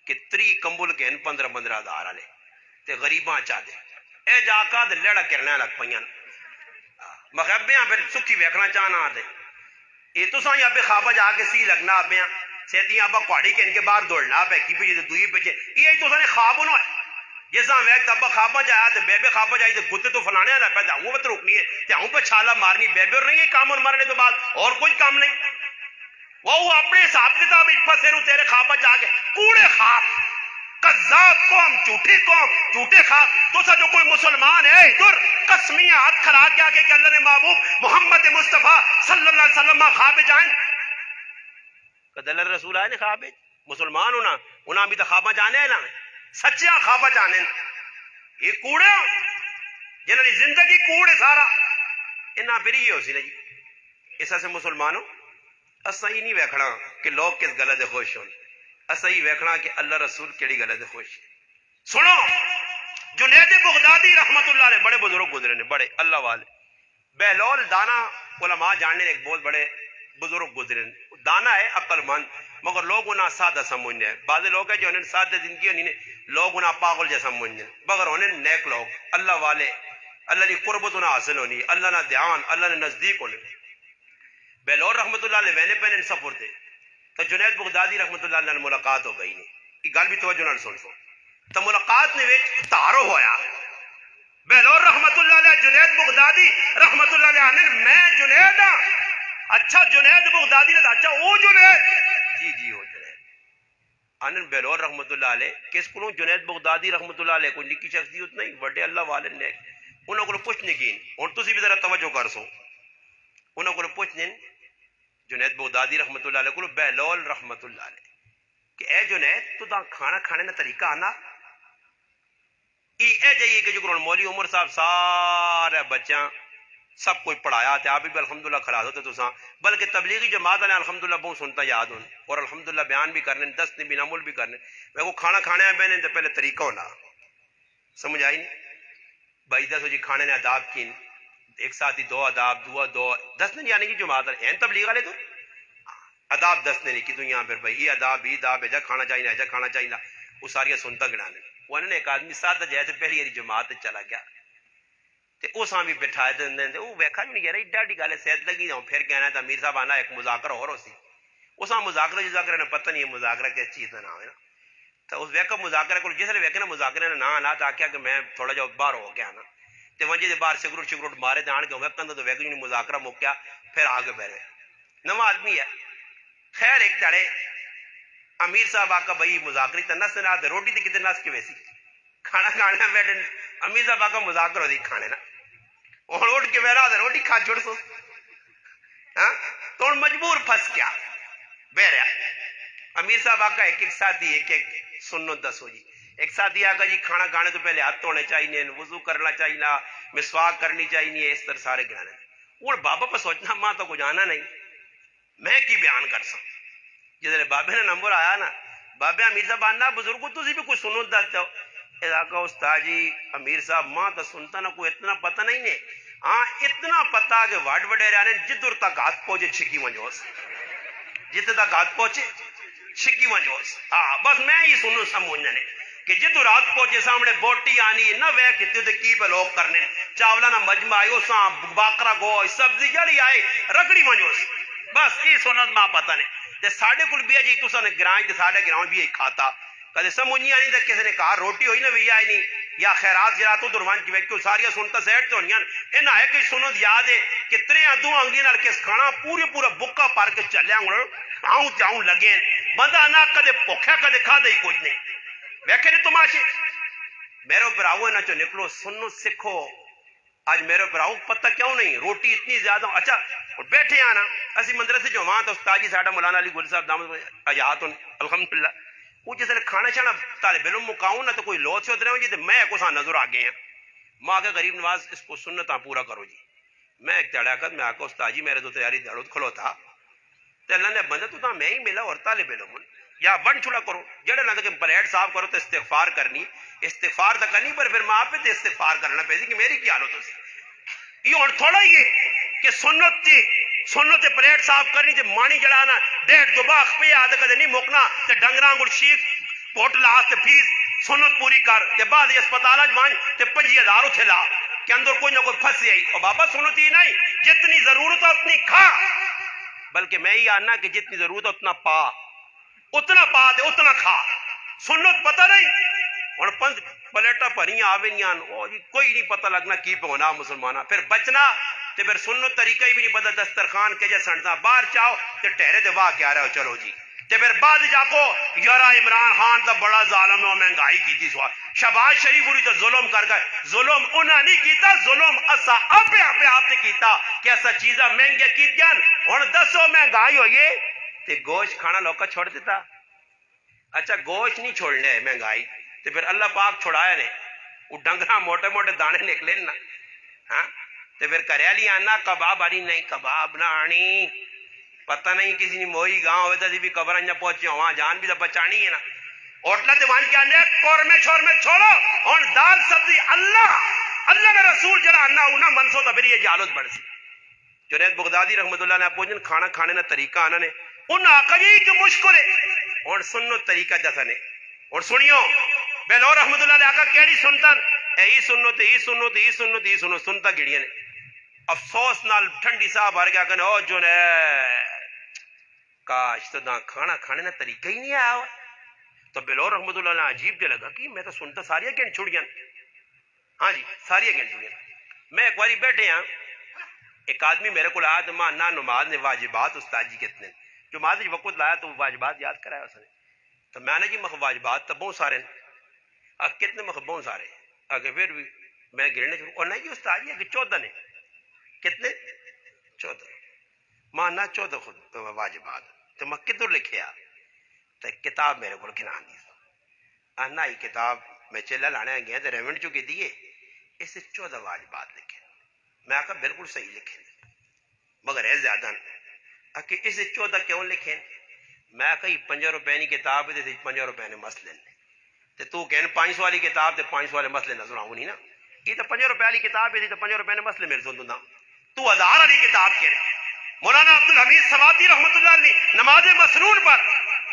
کہ 3 کمبل کے 15-15 ہزار والے تے غریباں چاہ دے اے جا کا دے لڑا کرنے لگ پئیاں مغبیاں پھر سکھی ویکھنا چاہنا دے یہ تو سائیں ابے خوابہ جا کے سی لگنا ابیاں سیدیاں ابا کوڑی کے ان کے باہر دوڑنا پہ کی پیچھے دوئی پیچھے یہ تو سائیں خواب ہونا ہے جیسا ویکت ابا خوابہ جایا تے بے بے خوابہ جائی تے گتے تو فلانے والا پہ جاؤں پہ روکنی ہے تے ہوں پہ چھالا مارنی بے بے اور نہیں ہے کام اور مرنے تو بعد اور کوئی کام نہیں وہ اپنے حساب کتاب پھنسے رو تیرے خوابہ جا کے کوڑے خواب کذاب قوم، جھوٹی قوم، جھوٹے خواہ. تو سا جو کوئی مسلمان ہے ادھر قسمیہ ہاتھ کھڑا کیا کہ اللہ نے محبوب محمد مصطفیٰ صلی اللہ علیہ وسلم خواب جائیں کہ اللہ رسول آئے نے خواب مسلمان ہونا انہاں بھی تو خواب جانے ہیں نا سچیاں خواب جانے یہ کوڑے جنہوں نے زندگی کوڑے سارا انہاں پھر یہ ہو سی نا جی. اس سے مسلمانوں اسا ہی نہیں ویکھنا کہ لوگ کس گلے دے خوش ہوں، اسا ہی ویکھنا کہ اللہ رسول کیڑی گلے دے خوش. سنو جنید بغدادی رحمت اللہ علیہ بڑے بزرگ گزرے نے، بڑے اللہ والے. بہلول دانا علماء جاننے ایک بہت بڑے بزرگ گزرے نے، دانا ہے عقل مند مگر لوگ انہیں سادہ سمجھنے ہیں. بعض لوگ ہیں جو انہیں سادہ زندگی ہونی نے لوگ انہیں پاگل جیسا سمجھنے مگر انہیں نیک لوگ اللہ والے اللہ کی قربت انہیں حاصل ہونی، اللہ نہ دھیان اللہ نے نزدیک ہونے. بہلول رحمت اللہ علیہ وینے پہنے سفر تھے تو جنید بغدادی رحمت اللہ علیہ ملاقات ہو گئی نہیں. یہ گل بھی توجہ نال سن تو ملاقات نے وچ تعارف ہویا. بہلول رحمت اللہ علیہ جنید بغدادی رحمت اللہ علیہ نے میں جنید ہاں. اچھا جنید بغدادی نے اچھا او جنید جی جی ہو جنید آنن بہلول رحمت اللہ علیہ کس کو جنید بغدادی رحمت اللہ علیہ کوئی نکی شخصیت نہیں بڑے اللہ والے نے انہوں کو پوچھنے کی ہوں تسی بھی ذرا توجہ کر سو انہوں کو پوچھنے جنید بغدادی رحمت اللہ علیہ کو بہلول رحمت اللہ علیہ کہ اے جنید تو دا کھانا کھانے نا طریقہ آنا اے جائیے کہ جو مولوی عمر صاحب سارے بچیاں سب کوئی پڑھایا تھے آپ بھی الحمدللہ خلاص ہوتے تو بلکہ تبلیغی جماعت نے الحمدللہ بہت سنتا یاد ہوں اور الحمدللہ بیان بھی کرنے دستے بھی نمول بھی کرنے میں کو کھانا کھانے ہیں بہنے تو پہلے طریقہ ہونا سمجھ آئی نہیں بھائی دس جی کھانے نے آداب کی ایک ساتھ ہی دو آداب دو دسنے یعنی کہ جماعت ہیں تبلیغ والے تو آداب دسنے نہیں کہ تو یہاں پھر بھائی یہ آداب ایجا کھانا چاہیے ایجا کھانا چاہیے وہ ساری سنتا گنانے وہ انہوں نے ایک آدمی ساتھ جائے تو پہلی جماعت چلا گیا اس بھی بٹھائے دے وہ ویکھا بھی نہیں یار ایڈی گل سید لگی جاؤں پھر کہنا تھا امیر صاحب آنا ایک مذاکرہ اور ہو سی اس مذاکرہ نے پتہ نہیں ہے مذاکرہ کس چیز کا نام ہے نا تو اس ویکا مذاکرہ کو جس نے ویکھے نا مذاکرہ نے نہ آنا تو آخیا کہ میں تھوڑا جا باہر ہو گیا نا تو وجہ دے باہر سگروٹ مارے تو آن کے ویکن تو ویک مذاکرہ مکیا پھر آگے بہرے نواں آدمی ہے خیر ایک تڑے امیر صاحب آکا بھائی مذاکری تو نس نہ روٹی تو کتنے نس کے ویسی کھانا کھانا بیٹھے امیر صاحب آکا مذاکر ہوتی کھانے نا اور اٹھ کے بیٹھا تو روٹی کھا چھوڑ سو تو مجبور پھنس گیا بہ رہا امیر صاحب آکا ایک ساتھی ایک سنو دسو جی ایک ساتھی آکا جی کھانا کھانے تو پہلے ہاتھ دھونے چاہیے وضو کرنا چاہیے مسواک کرنی چاہیے اس طرح سارے گرانے اور بابا پہ سوچنا ماں تو کچھ آنا نہیں میں کی بیان کر سکوں جس بابے نے نمبر آیا نا بابے امیر صاحب آنا بزرگوں تو بھی کچھ سنو دس جاؤ استاد جی امیر صاحب ماں تو سنتا نا کوئی اتنا پتہ نہیں نے ہاں اتنا پتا کہ وڈ وڈیرے نے جدھر تک ہاتھ پہنچے چھکی ونجوس جتنے تک ہاتھ پہنچے چھکی ونجوس ہاں بس میں ہی سنوں سمجھنے کہ جدھر ہاتھ پہنچے سامنے بوٹی آنی نہ وے کتے تے کی پہ لوگ کرنے چاولا نہ مجمع آئیو ساں باکرا گو سبزی جڑی آئے رگڑی ونجوس بس یہ سنت ماں پتہ نہیں تے ساڑھے کل بھی جی تسا نے گرائیں تے ساڑھے گراؤں بھی کھاتا کدے سمجھ نہیں آنی تے کسی نے کہا روٹی ہوئی نہ بھی آئی نہیں یا خیرات جرا تو درمان کی ویکو ساریا سنتا سیٹ تو نہیں انہاں ہے کہ سنت یاد ہے کہ ترے دو انگلی نال کس کھانا پورا بکا پار کے چلیا آؤں جاؤں لگے بندہ نہ کدے بھوکھا کدے کھا دے کچھ نہیں ویکھے نے تماشے میرے براؤ نہ چو نکلو سنو سکھو آج میرے براؤ پتہ کیوں نہیں روٹی اتنی زیادہ اچھا بیٹھے آنا اسی مدرسے جو وہاں تو استاد جی ساڈا مولانا علی گل صاحب دامت حیات الحمدللہ وہ جس نے کھانا چھانا طالب علم مکاؤں نہ تو کوئی لوت سے اترے ہوں جی تو میں کو ساں نظر آگے ہیں ماں کے غریب نواز اس کو سنتا پورا کرو جی میں ایک تڑاکت میں آکا استاد جی میرے تو تیاری دھڑوت کھلو تھا تو اللہ نے بندہ تو تھا میں ہی ملا اور طالب علم یا ون چھوڑا کرو جڑے لگے کہ پلیٹ صاف کرو تو استغفار کرنی استغفار تو کرنی پر پھر ماں پہ تو استغفار کرنا پیسی کہ میری کیا حالت ہوسی یہ اور تھوڑا ہی ہے کہ سنت پلیٹ صاف کرنی تے مانی جڑانا 1.5 دباخ پہ آدھے کدے نہیں موکنا تے ڈنگراں گڑ شیخ کوٹ لا تے فیس سنت پوری کر تے بعد اسپتال وان تے 5000 اتھے لا کہ اندر کوئی نہ کوئی پھنسی آئی اور بابا سنت ہی نہیں جتنی ضرورت ہے اتنی کھا بلکہ میں ہی آنا کہ جتنی ضرورت ہے اتنا پا تے اتنا کھا سنت پتہ نہیں اور 5 پلیٹا پریاں آوینیاں جی کوئی نہیں پتہ لگنا کی پہ ہونا مسلمانہ پھر بچنا تے پھر سنت طریقہ ہی بھی نہیں پتہ دسترخوان کے جے سنتا باہر چاہو تے ٹہرے تے واہ کیا رہے ہو چلو جی تے پھر بعد جاکو یارا عمران خان تا بڑا ظالم ہے مہنگائی کی تھی سوال شہباز شریف پوری تو ظلم کر گئے ظلم انہاں نہیں کیتا ظلم اسا اپنے آپ نے کیتا کہ ایسا چیزاں مہنگے کیتیاں ہن دسو مہنگائی ہوئی تے گوشت کھانا لوکا چھوڑ دیتا اچھا گوشت نہیں چھوڑنے مہنگائی تے پھر اللہ پاک چھوڑایا نے وہ ڈنگرا موٹے موٹے دانے نکلے نا ہاں تے پھر کریالی آنا کباب آنی نہیں کباب نہ آنی پتہ نہیں کسی نے موئی گاؤں ہوتا تھی بھی قبر انجا پہنچے وہاں جان بھی تو بچانی ہے نا اوٹلا دیوان کیا نے قورمے شورمے چھوڑو اور دال سبزی اللہ نے رسول جڑا انا انہاں منسو تو پھر یہ جالت بڑھ سی جنید بغدادی رحمت اللہ نے پوچھن کھانا کھانے نا طریقہ آنا نے انہاں آقا جی کہ مشکل ہے اور سنو طریقہ جیسا نے اور سنیو بیلور رحمت اللہ نے آقا کیڑی سنتن اے سنو تے ای سنو تے ای سنو تے ای سنو سنتا گڑیاں نے افسوس نال ٹھنڈی صاحب ہر گیا کہنے او جنید کاش تو نہ کھانا کھانے نا طریقہ ہی نہیں آیا ہوا تو بلور رحمت اللہ نے عجیب دے لگا کہ میں تو سنتا ساریا گھنٹ چھوڑ گیا ہاں جی ساریا گھنٹ چھوڑ گیا میں ایک باری بیٹھے ہاں ایک آدمی میرے کو آیا تو ماں نہ نماز نے واجبات استاد جی کتنے جو ماں سے وقت لایا تو واجبات یاد کرایا اس نے تو میں نے جی مخ واجبات تو بہت سارے کتنے مخ بہت سارے آگے پھر بھی میں گرنے چھوڑ اور نہیں جی استاد جی کہ 14 نے کتنے 14 ماں نہ 14 خود واجبات تو میں کدھر لکھیا تو کتاب میرے کو کھنا دی آنا ہی کتاب میں چلا لانے گیا تو ریونٹ چکے دیے اس سے 14 واجبات لکھے میں آقا بالکل صحیح لکھے مگر ہے زیادہ کہ اس سے 14 کیوں لکھے میں آقا یہ 5 روپے کی کتاب ہے 5 روپے نے مسئلے تے تو کہن 500 والی کتاب تے 500 والے مسئلے نظر آؤں نہیں نا یہ تو 5 روپے والی کتاب ہے تو 5 روپے نے مسئلے میرے سن تو 1000 والی کتاب کہہ مولانا عبدالحمید سوادی رحمت اللہ نے نماز مسنون پر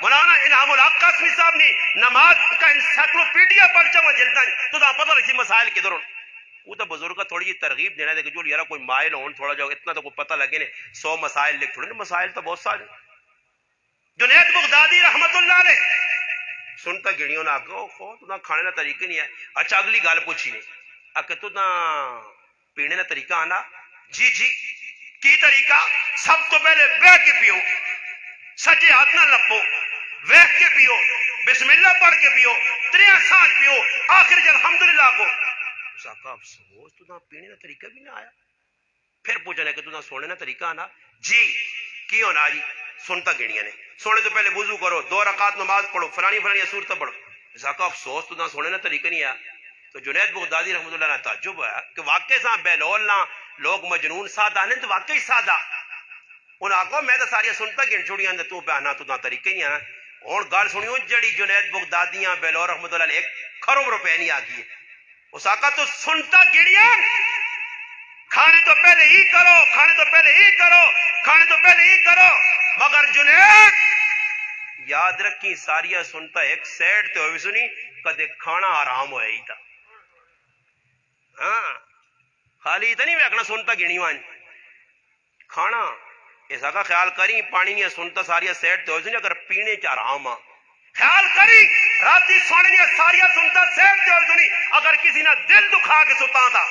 مولانا انعام الحق قاسمی صاحب نے نماز کا انسائکلوپیڈیا پڑھا ہوا جلتا ہے تو دا پتہ رسی مسائل کدھر وہ تو بزرگ کا تھوڑی جی ترغیب دینا ہے کہ جو یارا کوئی مائل ہون تھوڑا جاؤ اتنا تو کوئی پتہ لگے نے 100 مسائل لکھ چھوڑے مسائل تو بہت سارے جنید بغدادی رحمت اللہ نے سنتا گڑیوں نے آکو خو تو کھانے کا طریقہ نہیں ہے اچھا اگلی گال پوچھی نے کہ تو پینے کا طریقہ آنا جی کی طریقہ سب تو پہلے بہ کے پیو سجے ہاتھ نہ لپو ویکھ کے پیو بسم اللہ پڑھ کے پیو 3 سانس پیو آخر جب الحمدللہ کو ساکا افسوس تو پینے کا طریقہ بھی نہ آیا پھر پوچھنا کہ تو سونے کا طریقہ آنا جی کی ہونا جی سنتا گڑیاں نے سونے تو پہلے وضو کرو 2 رکعت نماز پڑھو فلانی صورت پڑھو ساکا افسوس تو سونے کا طریقہ نہیں آیا تو جنید بغدادی رحمت اللہ نے تعجب ہے کہ واقعی سا بیلول نہ لوگ مجنون سادہ نے تو واقعی سادہ انہوں آکو میں تو ساری سنتا گن چھوڑیاں تو پہ آنا تو طریقہ نہیں آنا اور گال سنیوں جڑی جنید بغدادیاں بیلور رحمت اللہ نے 1 کروڑ روپے نہیں آگئی ہے اس آقا تو سنتا گڑیاں کھانے تو پہلے ہی کرو کھانے تو پہلے ہی کرو کھانے تو پہلے ہی کرو مگر جنید یاد رکھی ساریا سنتا ایک سیڈ تے ہوئی سنی کدے کھانا آرام ہوئے ہی تھا ہاں خالی تو نہیں ویکنا سنتا گنی وان کھانا ایسا کا خیال کری پانی نہیں سنتا ساریا سیڈ تے ہوئی سنی اگر پینے چ آرام آ خیال کری راتی سونے دیا ساریا سنتا سیڈ تے ہوئی سنی اگر کسی نے دل دکھا کے ستا تھا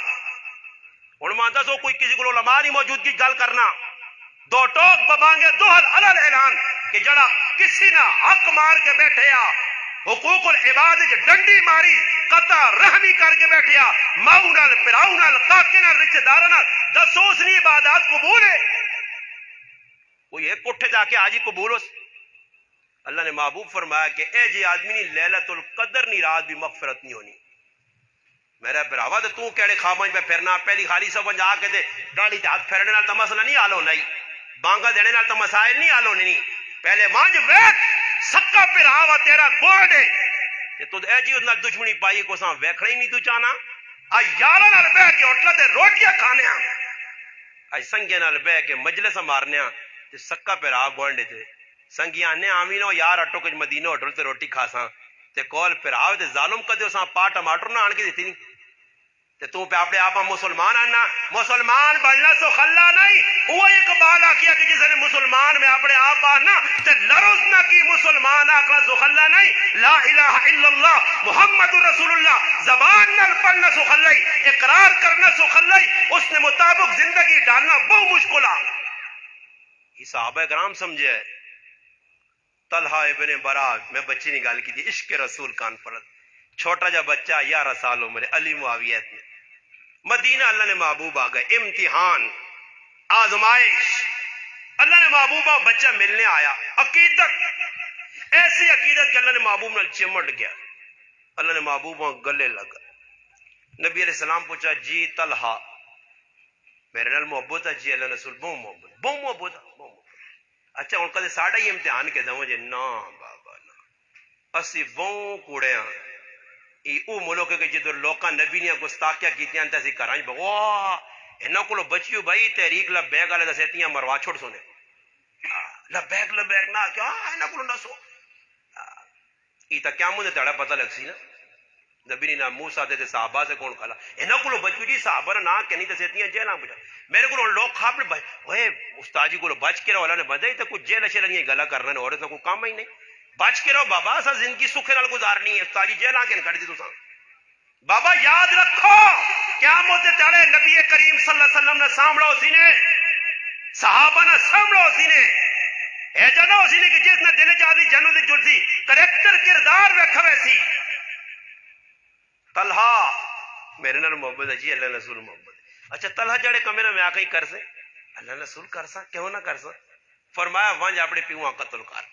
ہوں مانتا سو کوئی کسی کو علماء نہیں موجود کی گل کرنا 2 ٹوک ببانگے 2 علل اعلان کہ جڑا کسی نہ حق مار کے بیٹھے آ حقوق العباد ڈنڈی ماری قطع رحمی کر کے بیٹھے آ ماؤں نال پراؤں نال کاکے نال رشتے داراں نال دسو اس نے عبادات قبول ہے کوئی ایک کوٹھے جا کے آج ہی قبول ہو اللہ نے محبوب فرمایا کہ اے جی آدمی نہیں لیلۃ القدر نہیں رات بھی مغفرت نہیں ہونی میرا براوا تو کہڑے خواباں پہ پھرنا پہلی خالی سب جا کے تے ڈاڑی تے ہاتھ پھیرنے نال تو مسئلہ نہیں حل ہونا بانگا دینے نال تو مسائل نہیں حل ہونے نہیں پہلے وانج ویکھ سکا پراوا تیرا گوڑ ہے تے تو اے جی اس نال دشمنی پائی کو ساں ویکھنا ہی نہیں تو چاہنا آ یاراں نال بیٹھ کے ہوٹل تے روٹیاں کھانے آ اج سنگیاں نال بیٹھ کے مجلس مارنے آ تے سکا پرا گوڑ تے سنگیاں نے آمینو یار اٹو کچھ مدینہ ہوٹل تے روٹی کھاساں تے کول پراو تے ظالم کدے اساں پا ٹماٹر نہ آن کے دتی نہیں تے تو پہ اپنے آپ مسلمان آنا مسلمان بننا سو خلا نہیں وہ اقبال آکیا کہ جس نے مسلمان میں اپنے آپ آنا تے لرز نہ کی مسلمان آکلا سو خلا نہیں لا الہ الا اللہ محمد رسول اللہ زبان نال پڑھنا سو خلا اقرار کرنا سو خلا اس نے مطابق زندگی ڈالنا بہت مشکل آ یہ صحابہ کرام سمجھے طلحہ ابن برا، میں بچی نے گل کی تھی، عشق رسول کانفرنس، چھوٹا جا بچہ 11 سال عمر، علی معاویہ میں مدینہ، اللہ نے محبوب آ گئے، امتحان آزمائش، اللہ نے محبوبہ بچہ ملنے آیا، عقیدت ایسی عقیدت کہ اللہ نے محبوب نال چمٹ گیا، اللہ نے محبوبہ گلے لگا، نبی علیہ السلام پوچھا جی طلحہ میرے نال محبت ہے؟ جی اللہ رسول بہت محبت، بہت محبت ہے، بہت محبت۔ اچھا ہوں کدے ساڑا ہی امتحان کے دوں جی نا بابا نا، اسی بہت کوڑے ہاں، او ملک ہے جدھر لوکاں نبی نے گستاخیاں کیتیاں تے اسی گھراں وچ واہ انہاں کولوں بچیو بھائی تحریک لبیک والے دسیتیاں مروا چھوڑ سونے، لبیک لبیک نہ کیا انہاں کولوں نہ سو، ای تا قیامت دے تڑا پتہ لگ سی نا، نبی نے موسیٰ تے صحابہ سے کون کھلا انہاں کولوں بچیو جی صحابہ نہ کہنی دسیتیاں جیلاں بچا، میرے کولوں لوگ کھاپ لے اوئے استاد جی کولوں بچ کے رہو، اللہ نے بدائی تے کوئی جیل شیل نہیں گلا کرنا نے، عورت کوئی کام ہی نہیں، بچ کے رہو بابا، اسا زندگی سکھے نال گزارنی ہے، استاد جی جیلاں کن کڈ دی تساں بابا، یاد رکھو قیامت دے تڑے نبی کریم صلی اللہ علیہ وسلم نے سامنا اسی نے، صحابہ نے سامنا اسی نے، اے جانا اسی نے کہ جس نے دل جادی جنوں دی جل سی کریکٹر کردار ویکھوے سی، طلحہ میرے نال محبت ہے جی اللہ رسول محبت ہے۔ اچھا طلحہ جڑے کمے نہ میں آ کے کر سے اللہ رسول کر سا کیوں نہ کر سا، فرمایا ونج اپنے پیواں قتل کر،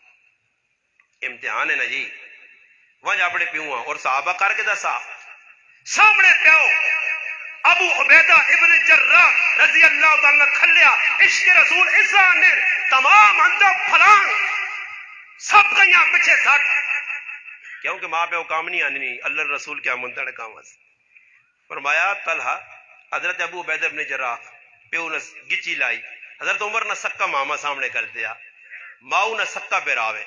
امتحان ہے نا جی، ونج اپنے پیواں، اور صحابہ کر کے دسا سامنے پیو ابو عبیدہ ابن جراح رضی اللہ تعالیٰ کھلیا، عشق رسول اسان نے تمام اندر پھلان سب کہیں پیچھے سٹ، کیونکہ ماں پہ وہ کام نہیں آنی، اللہ رسول کیا منتڑ کام اس فرمایا طلحہ حضرت ابو عبیدہ ابن جراح پیو نے گچی لائی، حضرت عمر نے سکا ماما سامنے کر دیا، ماؤ نے سکا پیراوے،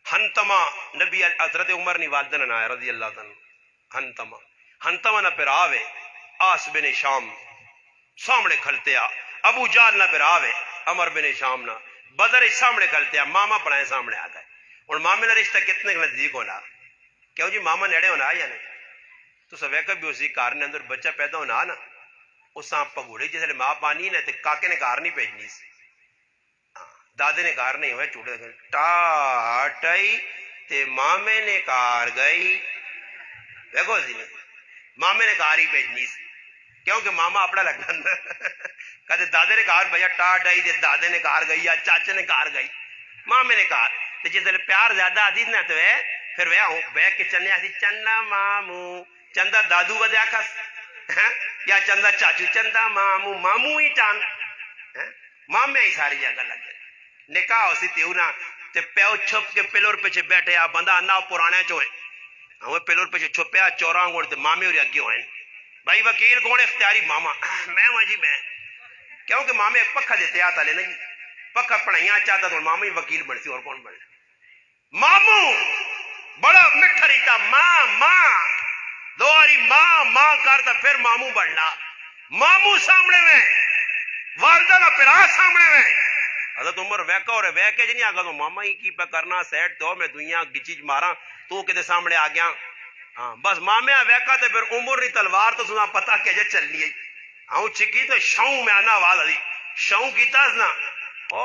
ہنتما نبی حضرت عمر نے والدہ نے آیا رضی اللہ تعالیٰ، ہنتما نہ پیراوے، آس بن شام سامنے کھلتے آ، ابو جال نہ پیراوے، عمر بن شام نہ، بدر سامنے کھلتے آ، ماما پڑھائے سامنے آ گئے، اور مامے کا رشتہ کتنے نزدیک ہونا، کیوں جی ماما نیڑے ہونا یا نہیں، تو سویکا بھی اسی کار نے اندر بچہ پیدا ہونا نا، اس آپ پگوڑے جس لئے ماں پانی نا تے کاکے نے کار نہیں پیجنی سی، دادے نے کار نہیں ہوئے چوٹے دے ٹاٹائی تے مامے نے کار گئی، دیکھو سی نے مامے نے کار ہی پیجنی سی، کیونکہ ماما اپنا لگنا کہتے دادے نے کار بھیا ٹاٹائی تے دادے نے کار گئی یا چاچے نے کار گئی، مامے نے کار، تے جس لئے پیار زیادہ عدید نہ تو ہے، پھر وہ بے کے چلنے آسی چندہ مامو، چندہ دادو ودیا کس یا چندہ چاچو، چندہ مامو، مامو ہی چاند مامے ہی ساری جگہ لگ گئے، نکاح اسی تیونا تے پیو چھپ کے پلور پیچھے بیٹھے آ بندہ انا پرانے چوئے، ہمیں پلور پیچھے چھپیا چوران گوڑ تے مامے اور اگے ہوئے، بھائی وکیل کون اختیاری ماما، میں ہوں جی میں، کیونکہ مامے ایک پکھا دیتے آتا لے نہیں، پکھا پڑھائیاں چاہتا تو ماما ہی وکیل بڑھتی اور کون بڑھے، مامو بڑا مٹھا ریتا، ماں دواری ماں کرتا پھر مامو بڑھنا، مامو سامنے میں والدہ نہ پھر سامنے میں، حضرت عمر ویکا اور ویکے جی نہیں آگا تو ماما ہی کی پہ کرنا سیٹ تو میں دنیا گچی مارا تو کدے سامنے آ گیا، ہاں بس مامے ویکا تے پھر عمر نہیں تلوار تو سنا پتا کہ جے چلنی ہے، ہاں چکی تو شاؤں میں آنا آواز آئی، شاؤں کیتا نا او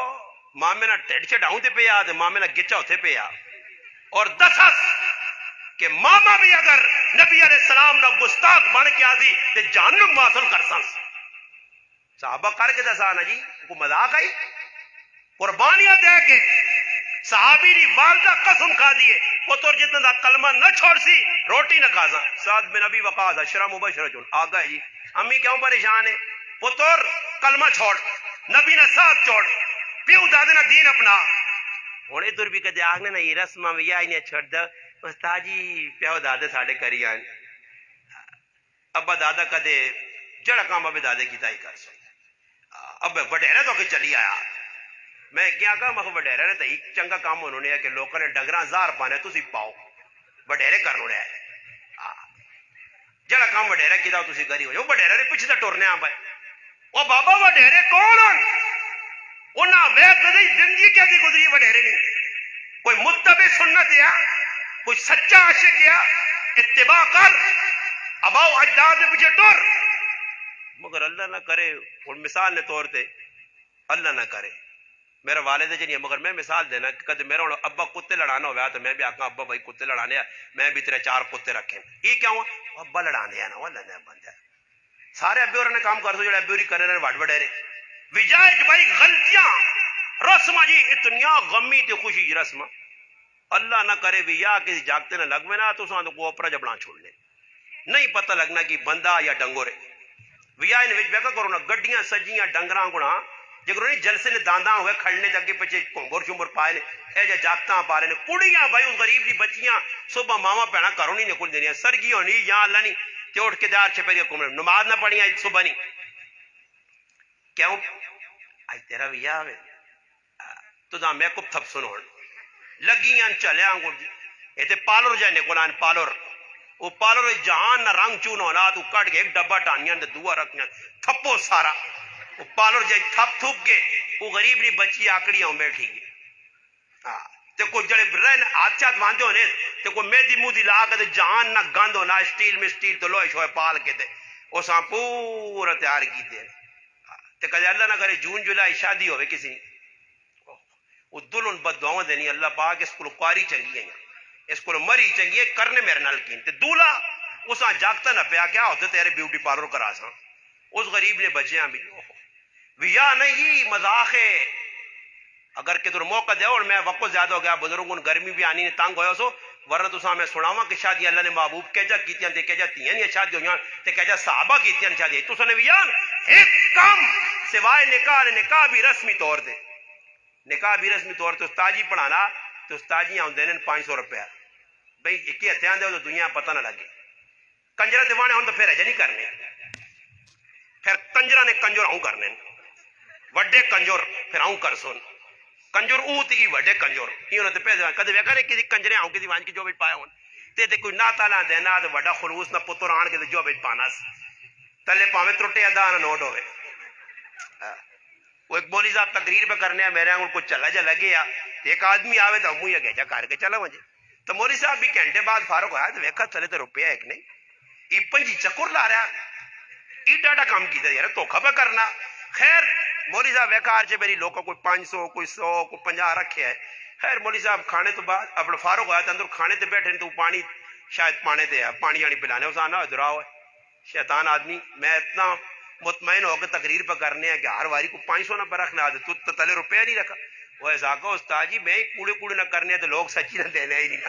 مامے نہ ٹیڑ چڑھاؤں تے پہ آ تے مامے نہ گچا ہوتے پہ آ، اور دسس کہ ماما بھی اگر نبی علیہ السلام نہ گستاخ بن کے آسی تے جہنم حاصل کر سنس، صحابہ کر کے دسا نا جی کو مذاق آئی، قربانیاں دے کے صحابی دی والدہ قسم کھا دیے پتر جتنا دا کلمہ نہ چھوڑ سی روٹی نہ کھا سا، سعد بن ابی وقاص اشرا مبشرہ چون آگا ہے جی، امی کیوں پریشان ہے، پتر کلمہ چھوڑ، نبی نہ ساتھ چھوڑ، پیو دادے نہ دین اپنا، ہوں ادھر بھی کدے آگنے نا یہ رسمہ میں یا انہیں چھڑ دا استاد جی پیو دادے ساڑے کری آئیں، ابا دادا کدے جڑا کام ابے دادے کی تائی کر سو، اب وڈیرہ تو کہ چلی آیا، میں کیا کہا میں وڈیرہ نے تو ایک چنگا کام انہوں نے ہے کہ لوگوں نے ڈنگراں زار پانے تو سی پاؤ وڈیرے کرنو رہے جڑا کام وڈیرہ کی دا تو سی کری ہو جو وڈیرہ نے پیچھے تا ٹورنے آن پائے، او بابا وڈیرے کون ہن انہاں ویک دی زندگی کیا دی گزری وڈیرے نہیں، کوئی متبع سنت یا کوئی سچا عاشق یا اتباع کر اباؤ اجداد پیچھے ٹور، مگر اللہ نہ کرے اور مثال نے طور تے اللہ نہ کرے میرا والد جی نہیں، مگر میں مثال دینا کہ کدے میرا ابا کتے لڑانا ہوا تو میں بھی آکھاں ابا بھائی کتے لڑانے ہیں، میں بھی تیرے 4 کتے رکھے، یہ کیا ہوا ابا لڑانے ہیں نا وہ لڑنے بندہ سارے ابے اور نے کام کر دو جو ابے اور کرنے رہے وڈ وڈیرے وجائے بھائی غلطیاں رسم جی اتنیا غمی تے خوشی جی رسم اللہ نہ کرے بھی یا کسی جاگتے نہ لگوے نا تو ساں کو اوپر جبڑا چھوڑنے نہیں پتہ لگنا کہ بندہ یا ڈنگور ہے ویا ان وچ بیکا کرو نا گڈیاں سجیاں ڈنگراں گڑا جگر نہیں جلسے نے دانداں ہوئے کھڑنے جگے پیچھے کمبر شمبر پائے نے اے جا جاگتاں پا رہے نے کڑیاں بھائی اس غریب دی بچیاں صبح ماما پینا گھروں نہیں نکل دینیاں سرگی ہونی یا اللہ نہیں تے اٹھ کے دار چھپے کمرے نماز نہ پڑھیاں صبح نہیں کیوں آج تیرا ویا ہوئے تو دا میں کب تھپ سنو لگیاں چلے آنگو اے تے پالور جائے نکلان پالور وہ پالور جہان نہ رنگ چون ہونا تو کٹ کے ایک ڈبا ٹانیاں دے دعا رکھنا تھپو سارا وہ پالور جائے تھپ تھپ کے وہ غریب نہیں بچی آکڑی ہوں بیٹھی گی تے کوئی جڑے رہن آچات واندے ہونے تے کوئی میدی مودی لا کے جہان نہ گند ہونا اسٹیل میں اسٹیل تو لوہے شوئے پال کے تے اس ہاں پورا تیار کی دے تے کدے اللہ نہ کرے جون جولائی شادی ہوئے کسی وہ دلہن بد دعاؤں دینی اللہ پاک اس کو قاری چنگی ہیں اس کو مری چنگی ہے کرنے میرے نال کین تے دولا اس ہاں جاگتا نہ پیا کیا ہوتے تیرے بیوٹی پارلر کرا ساں اس غریب نے بچیاں بھی یا نہیں مذاق ہے اگر کہ تر موقع دے اور میں وقت زیادہ ہو گیا بزرگوں گرمی بھی آنی نے تنگ ہویا سو ورنہ تو میں سناواں کہ شادی اللہ نے محبوب کہجا کیتیاں تے کہجا تیاں نہیں شادی ہویاں تے کہجا صحابہ کیتیاں شادی تو سنے ویان ایک کام سوائے نکاح بھی رسمی طور دے نکاح بھی رسمی طور تے استاجی پڑھانا تو استاجی آن دینے 500 روپیہ بھئی ایک ہتھیان دے تو دنیا پتہ نہ لگے کنجرہ دیوانے ہوں تو پھر ایجا نہیں کرنے پھر کنجرہ نے کنجر آؤں کرنے وڈے کنجر پھر آؤں کر سن کنجر اوتی کی وڈے کنجر یہ انہوں نے پیسے کدے ویکا نے کسی کنجرے آؤں کسی وانچ کی جو بھی پایا ہوں تے کوئی نہ تالا دینا تے وڈا خلوص نہ پتر آن کے جو بھی پانا تلے پاویں ترٹے ادا نہ نوٹ ہوئے وہ ایک بولی صاحب تقریر پہ کرنے ہیں میرے آنگل کو چلا جا لگے یا ایک آدمی آوے تو مو یا گیجا کار کے چلا مجھے تو مولی صاحب بھی گھنٹے بعد فارغ ہوا تو ویکھا چلے تو روپیہ ایک نہیں یہ 5 چکر لا رہا یہ ڈاٹا کام کیتا یار دھوکا پہ کرنا خیر مولی صاحب ویکھا آرچے میری لوگوں کوئی 500 کوئی 100 کوئی 50 رکھے ہے خیر مولی صاحب کھانے تو بعد اپنا فارغ ہوا تو اندر کھانے تے بیٹھے تو پانی شاید پانے تے ہے پانی یعنی پلانے اس آنا ادھرا ہوئے شیطان آدمی میں اتنا مطمئن ہو کے تقریر پہ کرنے ہیں کہ ہر واری کو 500 نہ پہ رکھنا تو تلے روپیہ نہیں رکھا وہ ایسا کہ استاد جی میں کوڑے کوڑے نہ کرنے ہیں تو لوگ سچی نہ دینے ہی نہیں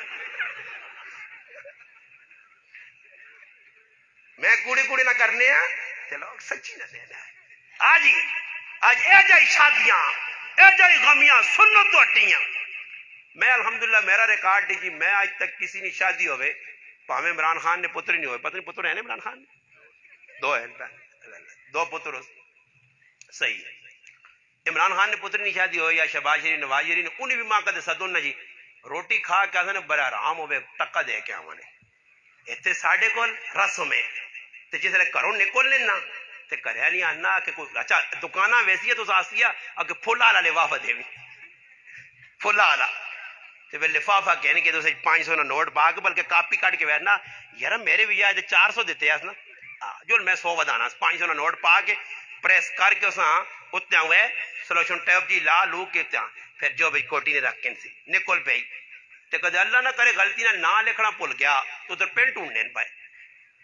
میں کوڑے کوڑے نہ کرنے ہیں تو لوگ سچی نہ دینے ہیں آج اے جائی شادیاں اے جائی غمیاں سنو تو اٹیاں میں الحمدللہ میرا ریکارڈ جی میں آج تک کسی نے شادی ہوئے پاہمیں عمران خان نے پتر نہیں ہوئے پتہ نہیں پتر ہے نا عمران خان 2 ہیں 2 پتر صحیح ہے عمران خان نے پتر نہیں شادی ہوئی یا شہباز شریف نواز شریف نے انہیں بھی ماں کدے سدن نہ جی روٹی کھا کے آسے بڑا آرام ہوئے ٹکا دے کے آوانے اتنے ساڑھے کول رسم ہے تے جس لئے کروں نکل لینا تے کریا نہیں آنا کہ کوئی اچھا دکانہ ویسی ہے تو ساستیا اگر پھولا آلا لفافہ دے بھی پھولا آلا تے پھر لفافہ کہنے کہ تو 500 نہ نوٹ پا کے بلکہ کاپی کاٹ کے بیٹھنا یار میرے بھی آئے 400 دیتے ہیں جو میں 100 ودانا 500 نہ نوٹ پا کے پریس کر کے اساں اتنا ہوئے سلوشن ٹیپ جی لا لو کے اتنا پھر جو بھی کوٹی نے رکھ کے سی نکل پئی تے کدے اللہ نہ کرے غلطی نہ لکھنا بھول گیا تو ادھر پین ڈھونڈنے پائے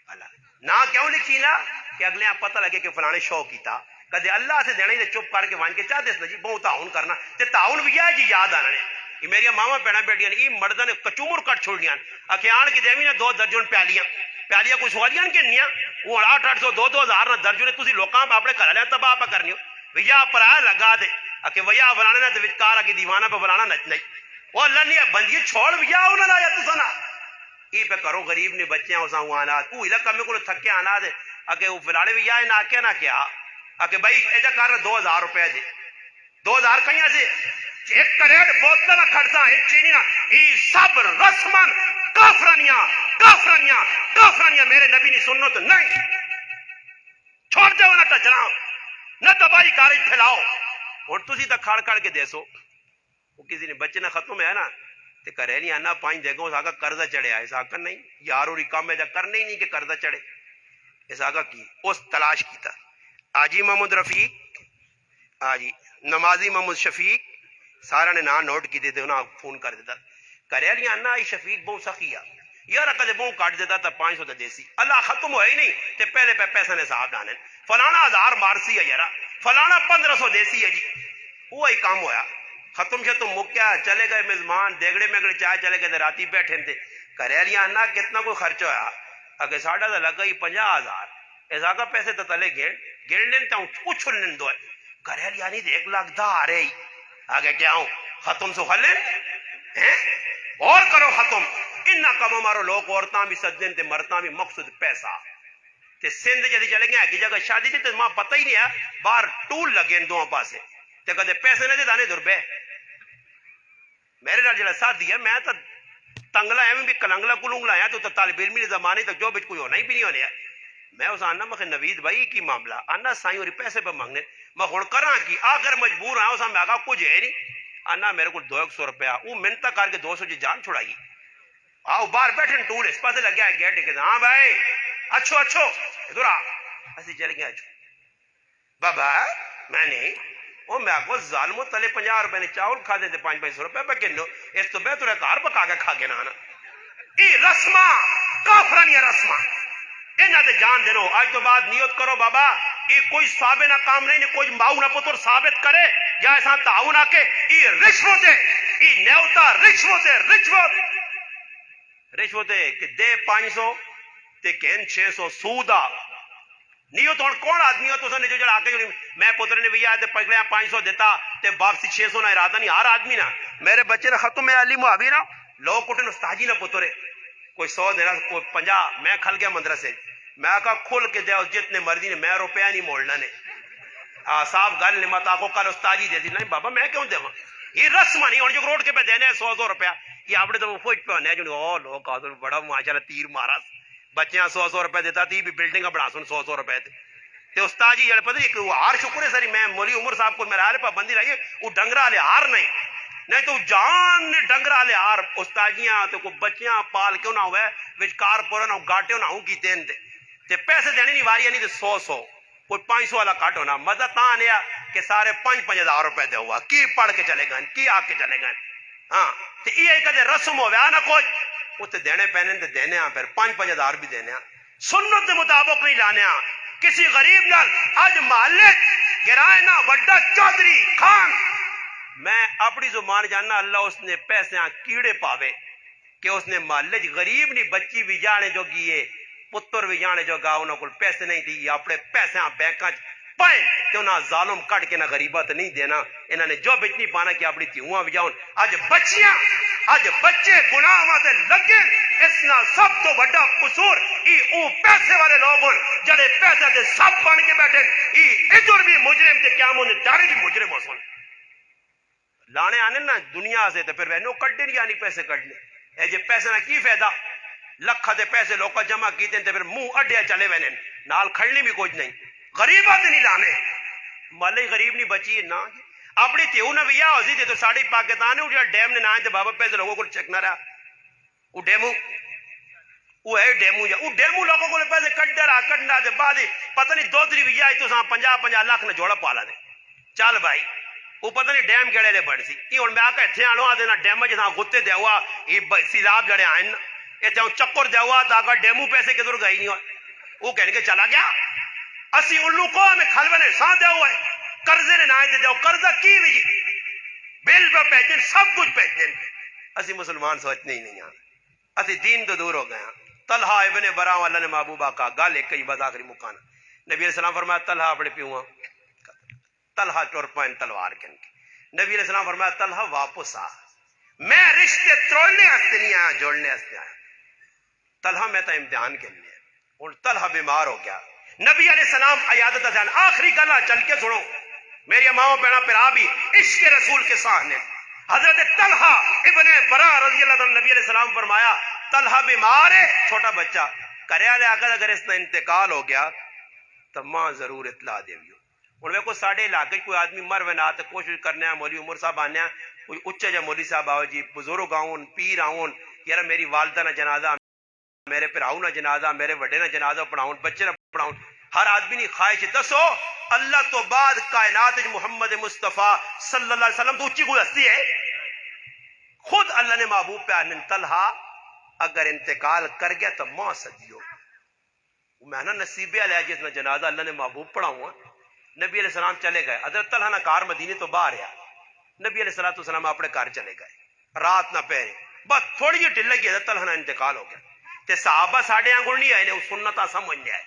اللہ نہ کیوں لکھی نا کہ اگلے آپ پتہ لگے کہ فلانے شو کیتا کدے اللہ سے دینا ہی چپ کر کے وان کے چاہ دس نا جی بہت تعاون کرنا تے تعاون بھی ہے جی یاد آنا نے یہ میری ماما پیڑا بیٹیاں نے یہ مردہ نے کچومر کٹ چھوڑیاں اکھے آن کے دیوی نے 2 درجن پیالیاں کوئی سوالیاں کہنیاں وہ 800 2,000 نہ درجن تسی لوکاں اپنے گھر والے تباہ پہ کرنی ویا پرایا لگا دے اکھے ویا فلانے نے تے وچکار اگے دیوانہ پہ فلانا نچ نہیں وہ اللہ نے بندی چھوڑ ویا انہاں لایا تساں نا یہ پہ کرو غریب نے بچیاں اساں آنا تو علاقہ میں کو تھکے آنا دے اکھے وہ فلانے ویا نہ کیا نہ کیا اکھے بھائی ایجا کر 2,000 روپے دے 2,000 کہیں سے 1 کریٹ بوتل کھڑتا ایک چینیاں یہ سب رسمن کافرانیاں میرے نبی نے سنو تو نہیں چھوڑ دے نہ ٹچنا نہ تباہی کارج پھیلاؤ اور تسی تا کھڑ کھڑ کے دیسو وہ کسی نے بچے نہ ختم ہے نا تے کرے نہیں آنا 5 دے گا اس آگا قرضہ چڑھے آئے اس آگا نہیں یارو کام ہے جا کرنے ہی نہیں کہ قرضہ چڑھے اس آگا کی اس تلاش کیتا آجی محمد رفیق آجی نمازی محمد شفیق سارا نے نام نوٹ کیتے تھے انہاں فون کر دیتا کرے لیا انا ای شفیق بہت سخی ہے یار کدے بہت کٹ دیتا تا 500 تے دیسی اللہ ختم ہوئے ہی نہیں تے پہلے پہ پیسے نے صاحب ڈانے فلانا 1000 مارسی ہے یارا فلانا 1500 دیسی ہے جی وہی کام ہویا ختم شتم مکیا چلے گئے میزمان دیگڑے میگڑے چائے چلے گئے راتی بیٹھے تھے کرے لیا انا کتنا کوئی خرچ ہویا اگے ساڑھا تو لگا ہی 50,000 ایسا کا پیسے تو تلے گھڑ لین تا اچھل لین دو کرے لیا نہیں 1 لاکھ دا آ رہے آگے کیا ہوں ختم سو خلیں اور کرو ختم انہا کم ہمارو لوگ عورتاں بھی سجدن تے مرتاں بھی مقصد پیسہ تے سندھ جدی چلے گئے کی جگہ شادی تھی تو ماں پتہ ہی نہیں ہے باہر ٹول لگے ان دو پاسے تے کدے پیسے نہیں دے دانے دربے میرے نال جڑا ساتھی ہے میں تو تنگلا ہے بھی کلنگلا کلونگلا ہے تو طالب علمی زمانے تک جو بچ کوئی ہونا ہی بھی نہیں ہونے ہے میں اس آنا مخے نوید بھائی کی معاملہ آنا سائیں اور پیسے پہ مانگنے میں خون کراں کی آگر مجبور ہاں اسا میں آگا کچھ ہے نہیں آنا میرے کو 200 روپیہ وہ منتہ کر کے 200 جی جان چھڑائی آؤ باہر بیٹھے ٹول اس پاسے لگ گیا ہے گیٹ کے ہاں بھائی اچھو ادھر آ اسی چل گیا اچھو بابا میں نہیں وہ میں کو ظالمو تلے 50 روپے نے چاول کھا دیتے 500 روپے پہ کنو اس تو بہتر ہے کار پکا کے کھا کے نہ ای رسمہ کافرانیہ رسمہ انہاں تے جان دینو آج تو بعد نیت کرو بابا یہ کوئی ثابت نہ کام نہیں کوئی ماؤ نہ پتر ثابت کرے یا ایسا تعاون آکے یہ رشوت ہے یہ نیوتا رشوت ہے رشوت ہے کہ دے 500 تے کہن 600 سودا نیت ہون کون آدمی ہو تو سنے جو جڑا آکے میں پتر نے بھی آئے تے پگلے 500 دیتا تے واپسی 600 نہ ارادہ نہیں ہر آدمی نہ میرے بچے نے ختم ہے علی محابی نہ لوگ کٹن استاجی نہ پترے کوئی 100 دینا کوئی 50 میں کھل گیا مدرسے میں کہا کھل کے دے جتنے مرضی نے میں روپیہ نہیں موڑنا نے صاحب گل نے مت آکو کل استاجی دے دی نہیں بابا میں کیوں دے یہ رسم نہیں ہوں جو روڈ کے پہ دینے 100 روپیہ یہ آپ نے تو فوج پہ ہونے جو او لوگ کہا تو بڑا ماشاءاللہ تیر مارا بچیاں 100 روپے دیتا تھی بھی بلڈنگ بنا سن 100 روپے تے استاجی جڑے پتہ نہیں ہار شکر ہے سری میں مولی عمر صاحب کو میرا پابندی رہی وہ ڈنگرا لے ہار نہیں تو جان ڈنگرا لے ہار استاجیاں تو کوئی بچیاں پال کیوں نہ ہوئے وچ کار پورا نہ گاٹے نہ ہوں کیتے تے پیسے دینے نہیں واری نہیں تے 100 کوئی 500 والا کٹ ہونا مزہ تاں آنیا کہ سارے 5,000 روپے دے ہوا کی پڑھ کے چلے گئے کی آ کے چلے گئے ہاں تے یہ کدے رسم ہویا نہ کوئی اتنے دینے پینے تے دینے ہاں پھر 5,000 بھی دینے ہاں سنت کے مطابق نہیں لانے ہاں کسی غریب نال آج محلے گرائے نہ وڈا چودھری خان میں اپنی زبان جاننا اللہ اس نے پیسے کیڑے پاوے کہ اس نے محلے غریب نہیں بچی بھی جانے جو گیے پتر بھی جانے جو گا انہوں کو پیسے نہیں دی اپنے پیسے بینکاں پائے کہ انہاں ظالم کٹ کے نہ غریبت نہیں دینا انہوں نے جو بچ نہیں پانا کہ اپنی تیوہاں بھی جاؤں آج بچیاں آج بچے گناہ تے لگے اس نہ سب تو بڑا قصور او پیسے والے لوگ ہوں جڑے پیسے تے سب بن کے بیٹھے ادھر بھی مجرم تے قیامت نے چارے بھی مجرم ہو سن لانے آنے نا دنیا سے تے پھر وہ کڈنے نہیں آنی پیسے کڈنے اے جے پیسے نہ کی فائدہ لکھا دے پیسے لوگ جمع کیتے تے پھر منہ اڈیا چلے وینے نال کھڑنے بھی کچھ نہیں غریبات نہیں لانے مالے غریب نہیں بچی نہ اپنی تیو نہ بھی آ تے تو ساڑی پاکستان ہے ڈیم نے نہ تے بابا پیسے لوگوں کو چیک نہ رہا وہ ڈیمو وہ ہے ڈیمو یا وہ ڈیمو لوگوں کو پیسے کٹنا دے بعد پتہ نہیں 2-3 بھی آئی تو 50 لاکھ نے جوڑا پالا دے چل بھائی وہ پتہ نہیں ڈیم کیڑے لے بڑھ سی یہ ہن میں آکے ایتھے آلو آ دینا ڈیم جہاں گتے دے ہوا یہ سیلاب جڑے آئے ایتھے چکر دے ہوا تا اگر ڈیمو پیسے کدھر گئی نہیں ہوا وہ کہنے کے چلا گیا اسی الو کو میں کھلوے نے ساتھ دے ہوا ہے قرضے نے نہ آئے دے قرضہ کی بھی بل پہ پیجن سب کچھ پیجن اسی مسلمان سوچنے ہی نہیں آئے اسی دین تو دور ہو گئے طلحہ ابن براہ اللہ نے محبوبہ کا گال ایک کئی بات آخری مکانا نبی علیہ السلام فرمایا طلحہ اپنے پیوہاں طلحہ چور پائن تلوار کے نبی علیہ السلام فرمایا طلحہ واپس آ میں رشتے توڑنے ہستے نہیں آیا جوڑنے ہستے آیا طلحہ میں تا امتحان کے لیے اور طلحہ بیمار ہو گیا نبی علیہ السلام عیادت ازان آخری گلا چل کے سنو میری ماں پینا پھر بھی عشق رسول کے سامنے حضرت طلحہ ابن براہ رضی اللہ عنہ نبی علیہ السلام فرمایا طلحہ بیمار ہے چھوٹا بچہ کریا لے آکر اگر اس کا انتقال ہو گیا تو ماں ضرور اطلاع دے گی اور میں کو ساڑھے علاقے کوئی آدمی مر ونا تو کوشش کرنے ہیں مولوی عمر صاحب آنے ہیں کوئی اچھا جا مولوی صاحب آؤ جی بزرگ آؤں پیر آؤں یار میری والدہ نہ جنازہ میرے پراؤں نہ جنازہ میرے وڈے نہ جنازہ پڑھاؤں بچے نہ پڑھاؤں ہر آدمی نہیں خواہش دسو اللہ تو بعد کائنات محمد مصطفیٰ صلی اللہ علیہ وسلم تو اچھی کوئی ہستی ہے؟ خود اللہ نے محبوب پہ آنن طلحہ اگر انتقال کر گیا تو ماں صدیو میں نا نصیبے علیہ جس نے جنازہ اللہ نے محبوب پڑھا ہوا. نبی علیہ السلام چلے گئے. حضرت طلحہ نہ کار مدینے تو باہر آیا. نبی علیہ السلام اپنے کار چلے گئے. رات نہ پہرے بس تھوڑی جی ڈھل لگی حضرت طلحہ نہ انتقال ہو گیا. تے صحابہ ساڑھے آنگل نہیں آئے نے سنتا سمجھ نہیں آئے.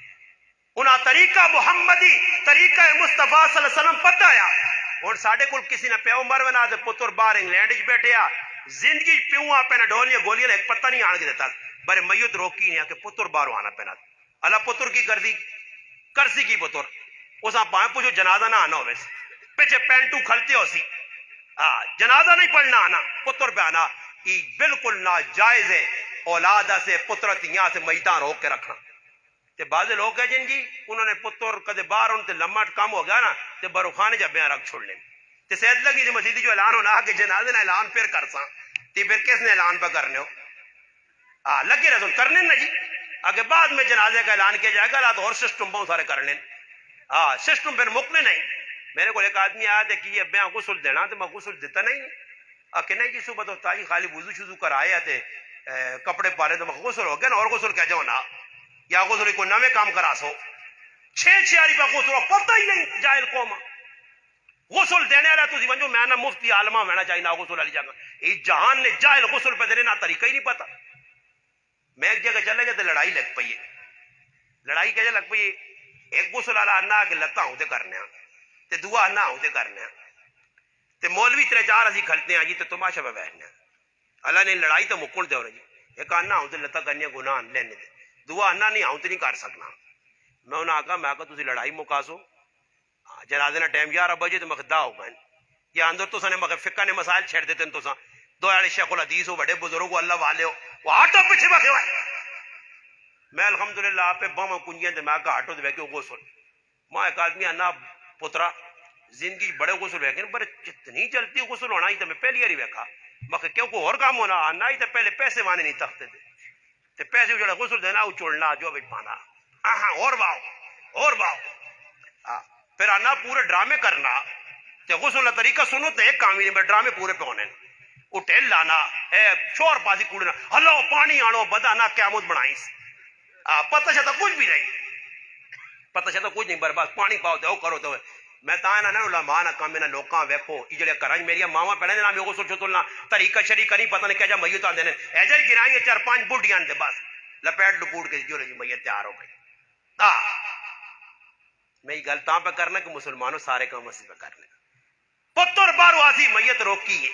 انہاں طریقہ محمدی طریقہ مصطفیٰ صلی اللہ علیہ وسلم پتہ آیا. اور ساڑھے کل کسی نے پیو مرنا تے پتر باہر انگلینڈ وچ بیٹھے آ زندگی پیواں پہ نہ ڈولیاں گولیاں ایک پتہ نہیں آن کے دیتا بڑے میت روکی نہیں آ کہ پتر باہر آنا پینا. اللہ پتر کی کردی کرسی کی پتر اساں پائیں پوچھو جنازہ نہ آنا ہوئے پیچھے پینٹو کھلتے ہو سی جنازہ نہیں پڑھنا آنا پتر پہ آنا یہ بالکل ناجائز ہے. اولادہ سے پترتیاں سے میتاں روک کے رکھنا. تے بعض لوگ ہیں جن جی انہوں نے پتر کدے باہر ان تے لمٹ کم ہو گیا نا تے بروخانے جب بیاں رکھ چھوڑ لیں تے سید لگی دی مسیدی جو اعلان ہونا کہ جنازے نہ اعلان پھر کر ساں تے پھر کس نے اعلان پہ کرنے ہو لگے رسول کرنے نا جی اگر بعد میں جنازے کا اعلان کیا جائے گا تو اور سسٹم بہت سارے کرنے سسٹم پھر مکنے نہیں. میرے کو ایک آدمی آیا تھے کہ یہ بیاں غسل دینا تو میں غسل دیتا نہیں کہ نہیں جی صبح تو تاجی خالی وضو شضو کر آئے تھے کپڑے پالے تو میں غسل ہو گیا نا اور غسل کہہ جاؤ نا یا غسل کوئی نویں کام کرا سو 6 پہ غسل ہو پتہ ہی نہیں جاہل قوم غسل دینے والا تسی ونجو میں نا مفتی عالمہ ہونا چاہیے نا غسل والی جگہ یہ جہان نے جاہل غسل پہ دینے نا طریقہ ہی نہیں پتا. میں ایک جگہ چلے گیا تو لڑائی لگ پئی ہے. لڑائی کیسے لگ پئی ایک غسل والا آنا کہ لتاں ہوتے کرنے تے دعا آنا ہوتے کرنے تے مولوی 3-4 اسی کھلتے ہیں جی تو تماشا پہ بیٹھنے اللہ نے لڑائی تو مکن دے ہو رہی ایک آنا ہوتے لتا کرنے گناہ لینے دے دعا آنا نہیں آؤں تو نہیں کر سکنا. میں انہوں نے کہا تسی لڑائی مکاسو جنازے نا ٹائم 11 بجے تو میں دا ہو گئے یا اندر تو سنے مگر فقہ نے مسائل چھڑ دیتے ہیں تو سا دو والے شیخ الحدیث ہو بڑے بزرگ ہو اللہ والے ہو وہ آٹو پیچھے بکے ہوئے میں الحمدللہ آپ پہ بم کنجیں دے میں آگا آٹو دے بیکے غسل ماں ایک آدمی آنا پترا زندگی بڑے غسل بیکے بڑے کتنی چلتی غسل ہونا ہی تو میں پہلی ہی بیکھا مگر کیوں کو اور کام ہونا آنا ہی تو پہلے پیسے وانے نہیں تختے تھے تے پیسے جڑا غسل دینا وہ چوڑنا جو بھی پانا اور باؤ پھر آنا پورے ڈرامے کرنا تے غسل کا طریقہ سنو تے ایک کام ہی نہیں ڈرامے پورے پہ ہونے اٹھل لانا شور پاسی کوڑنا ہلو پانی آنو بدانا قیامت بنائیس پتہ چاہتا کچھ بھی نہیں پتہ چاہتا کچھ نہیں برباد پانی پاؤ تے او کرو تو میں تانا نہ علماء نہ کام نہ لوکاں ویکھو یہ جڑے کراں میری ماواں پہلے نام میں غسل چتلنا طریقہ شریعہ نہیں پتہ نہیں کیا جا میت آندے نے ایجا ہی گرائیں 4-5 بڈیاں دے بس لپیٹ لپوٹ کے جو میت تیار ہو گئی. میں یہ گل تاں پہ کرنا کہ مسلمانوں سارے کام اسی پہ کرنے پتر بارو آسی میت روکی ہے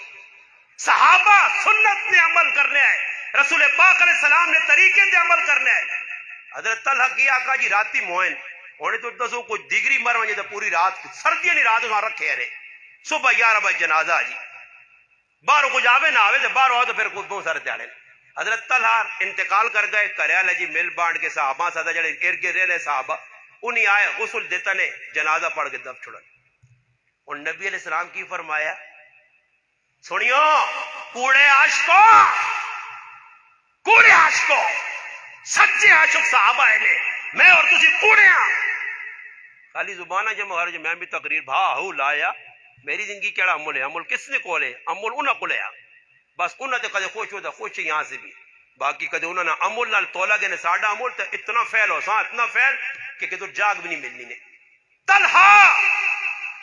صحابہ سنت نے عمل کرنے آئے رسول پاک علیہ السلام نے طریقے سے عمل کرنے آئے. حضرت طلحہ کی آقا جی راتی موہن ہونے تو دسو کوئی ڈگری مر ونجے تو پوری رات سردی نہیں رات وہاں رکھے رہے صبح 11 بجے جنازہ جی باہر کچھ آوے نہ آوے تو باہر آؤ تو پھر کچھ بہت سارے تیارے. حضرت طلحہ انتقال کر گئے کریال جی مل بانٹ کے صحابہ سادہ جڑے ارد گرد رہے صحابہ انہیں آئے غسل دیتا نے جنازہ پڑھ کے دب چھڑا اور نبی علیہ السلام کی فرمایا سنیو کوڑے عاشقو سچے عاشق صحابہ ہے نے میں اور تسی کوڑے ہاں خالی زبانہ جب مہارج میں بھی تقریر بھا ہو لایا میری زندگی کیڑا عمل ہے عمل کس نے کولے عمل انہاں کو لیا بس انہاں تے کدے خوش ہوتا خوش یہاں سے بھی باقی کدے انہوں نے عمل نال تولا گے نے ساڈا عمل تے اتنا فیل ہو سا اتنا فیل کہ کدھر جاگ بھی نہیں ملنی نے. طلحہ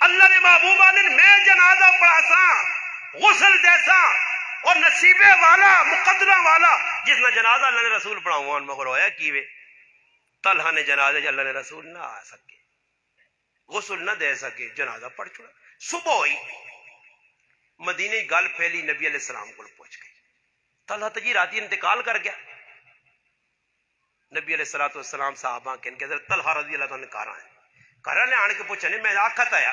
اللہ نے محبوبہ نے میں جنازہ پڑھا سا غسل دے سا اور نصیبے والا مقدرہ والا جس نے جنازہ اللہ نے رسول پڑھا ہوا مگر ہویا کیوے طلحہ نے جنازے اللہ نے رسول نہ آ سکے غسل نہ دے سکے جنازہ پڑھ چھوڑا. صبح ہوئی مدینے گل پھیلی نبی علیہ السلام کو پہنچ گئی. طلحہ تجی راتی انتقال کر گیا. نبی علیہ السلام صحابہ کے حضرت طلحہ رضی اللہ عنہ کہاں ہیں کہاں نے آنے کے پوچھنے میں آخت آیا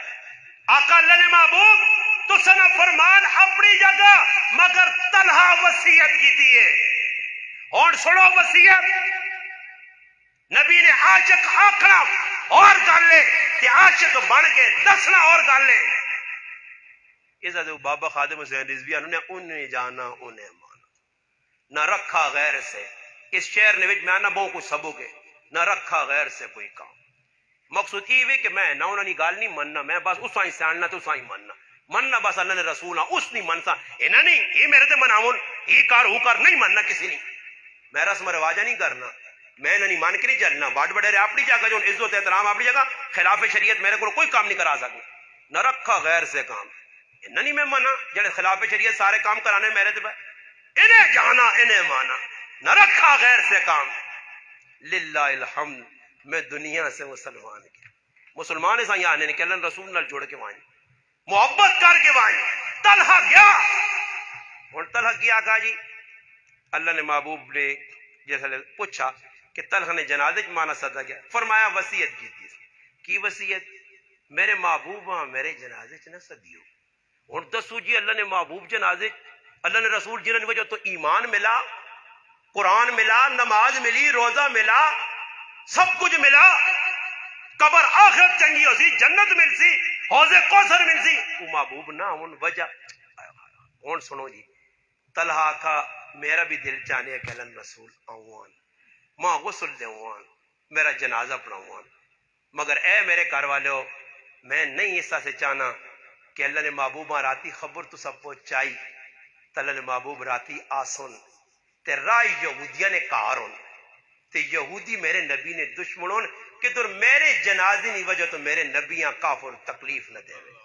آقا اللہ نے محبوب تو سنا فرمان اپنی جگہ مگر طلحہ وصیت کی تھی ہے اور سنو وصیت نبی نے عاشق آکھنا اور گل لے کہ عاشق بن کے دسنا اور گل لے عزت بابا خادم حسین رضوی انہیں جانا انہیں مانا نہ رکھا غیر سے اس شعر نے میں نہ بہت کچھ سبو کے نہ رکھا غیر سے کوئی کام مقصود یہ کہ میں نہ انہوں نے گال نہیں مننا، میں بس اس ہی سیاننا تو اس ہی مننا بس اللہ نے رسول اس نہیں منسا انہیں نہیں یہ میرے تے مناون یہ کار ہو کر نہیں مننا کسی نہیں، میں رسم رواجہ نہیں کرنا، میں نہیں مان کے نہیں چلنا، باٹ بڑے اپنی جگہ جو عزت احترام اپنی جگہ، خلاف شریعت میرے کو کوئی کام نہیں کرا سکتا، نہ رکھا غیر سے کام انہیں نہیں میں مانا جڑے خلاف شریعت سارے کام کرانے میرے تے انہیں جانا انہیں مانا، نہ رکھا غیر سے کام۔ للہ الحمد میں دنیا سے مسلمان کیا مسلمان ایسا یہاں آنے کے اللہ رسول نال جوڑ کے وائیں محبت کر کے وائیں۔ طلحہ گیا اور طلحہ کیا کہا جی اللہ نے محبوب نے جیسا پوچھا کہ طلحہ نے جنازے مانا صدا کیا، فرمایا وصیت کی وصیت میرے محبوب ہاں میرے جنازے چ نہ صدیو۔ اور دسو جی اللہ نے محبوب جنازے اللہ نے رسول جنہوں نے وجہ تو ایمان ملا، قرآن ملا، نماز ملی، روزہ ملا، سب کچھ ملا، قبر آخرت چنگی ہو سی، جنت مل سی، حوض کوثر مل سی، وہ محبوب نہ ہون وجہ کون سنو جی طلحہ کا میرا بھی دل چاہنے ہے کہ اللہ رسول آوان ماں غسل دے آوان میرا جنازہ پڑھاوان، مگر اے میرے گھر والو میں نہیں اس سے چاہنا کہ اللہ نے محبوبہ راتی خبر تو سب پہنچائی تو اللہ نے محبوب راتی آسن تے رائی یہودیہ نے کارون تے یہودی میرے نبی نے دشمنون کہ در میرے جنازی نہیں وجہ تو میرے نبیاں کافر تکلیف نہ دے رہے۔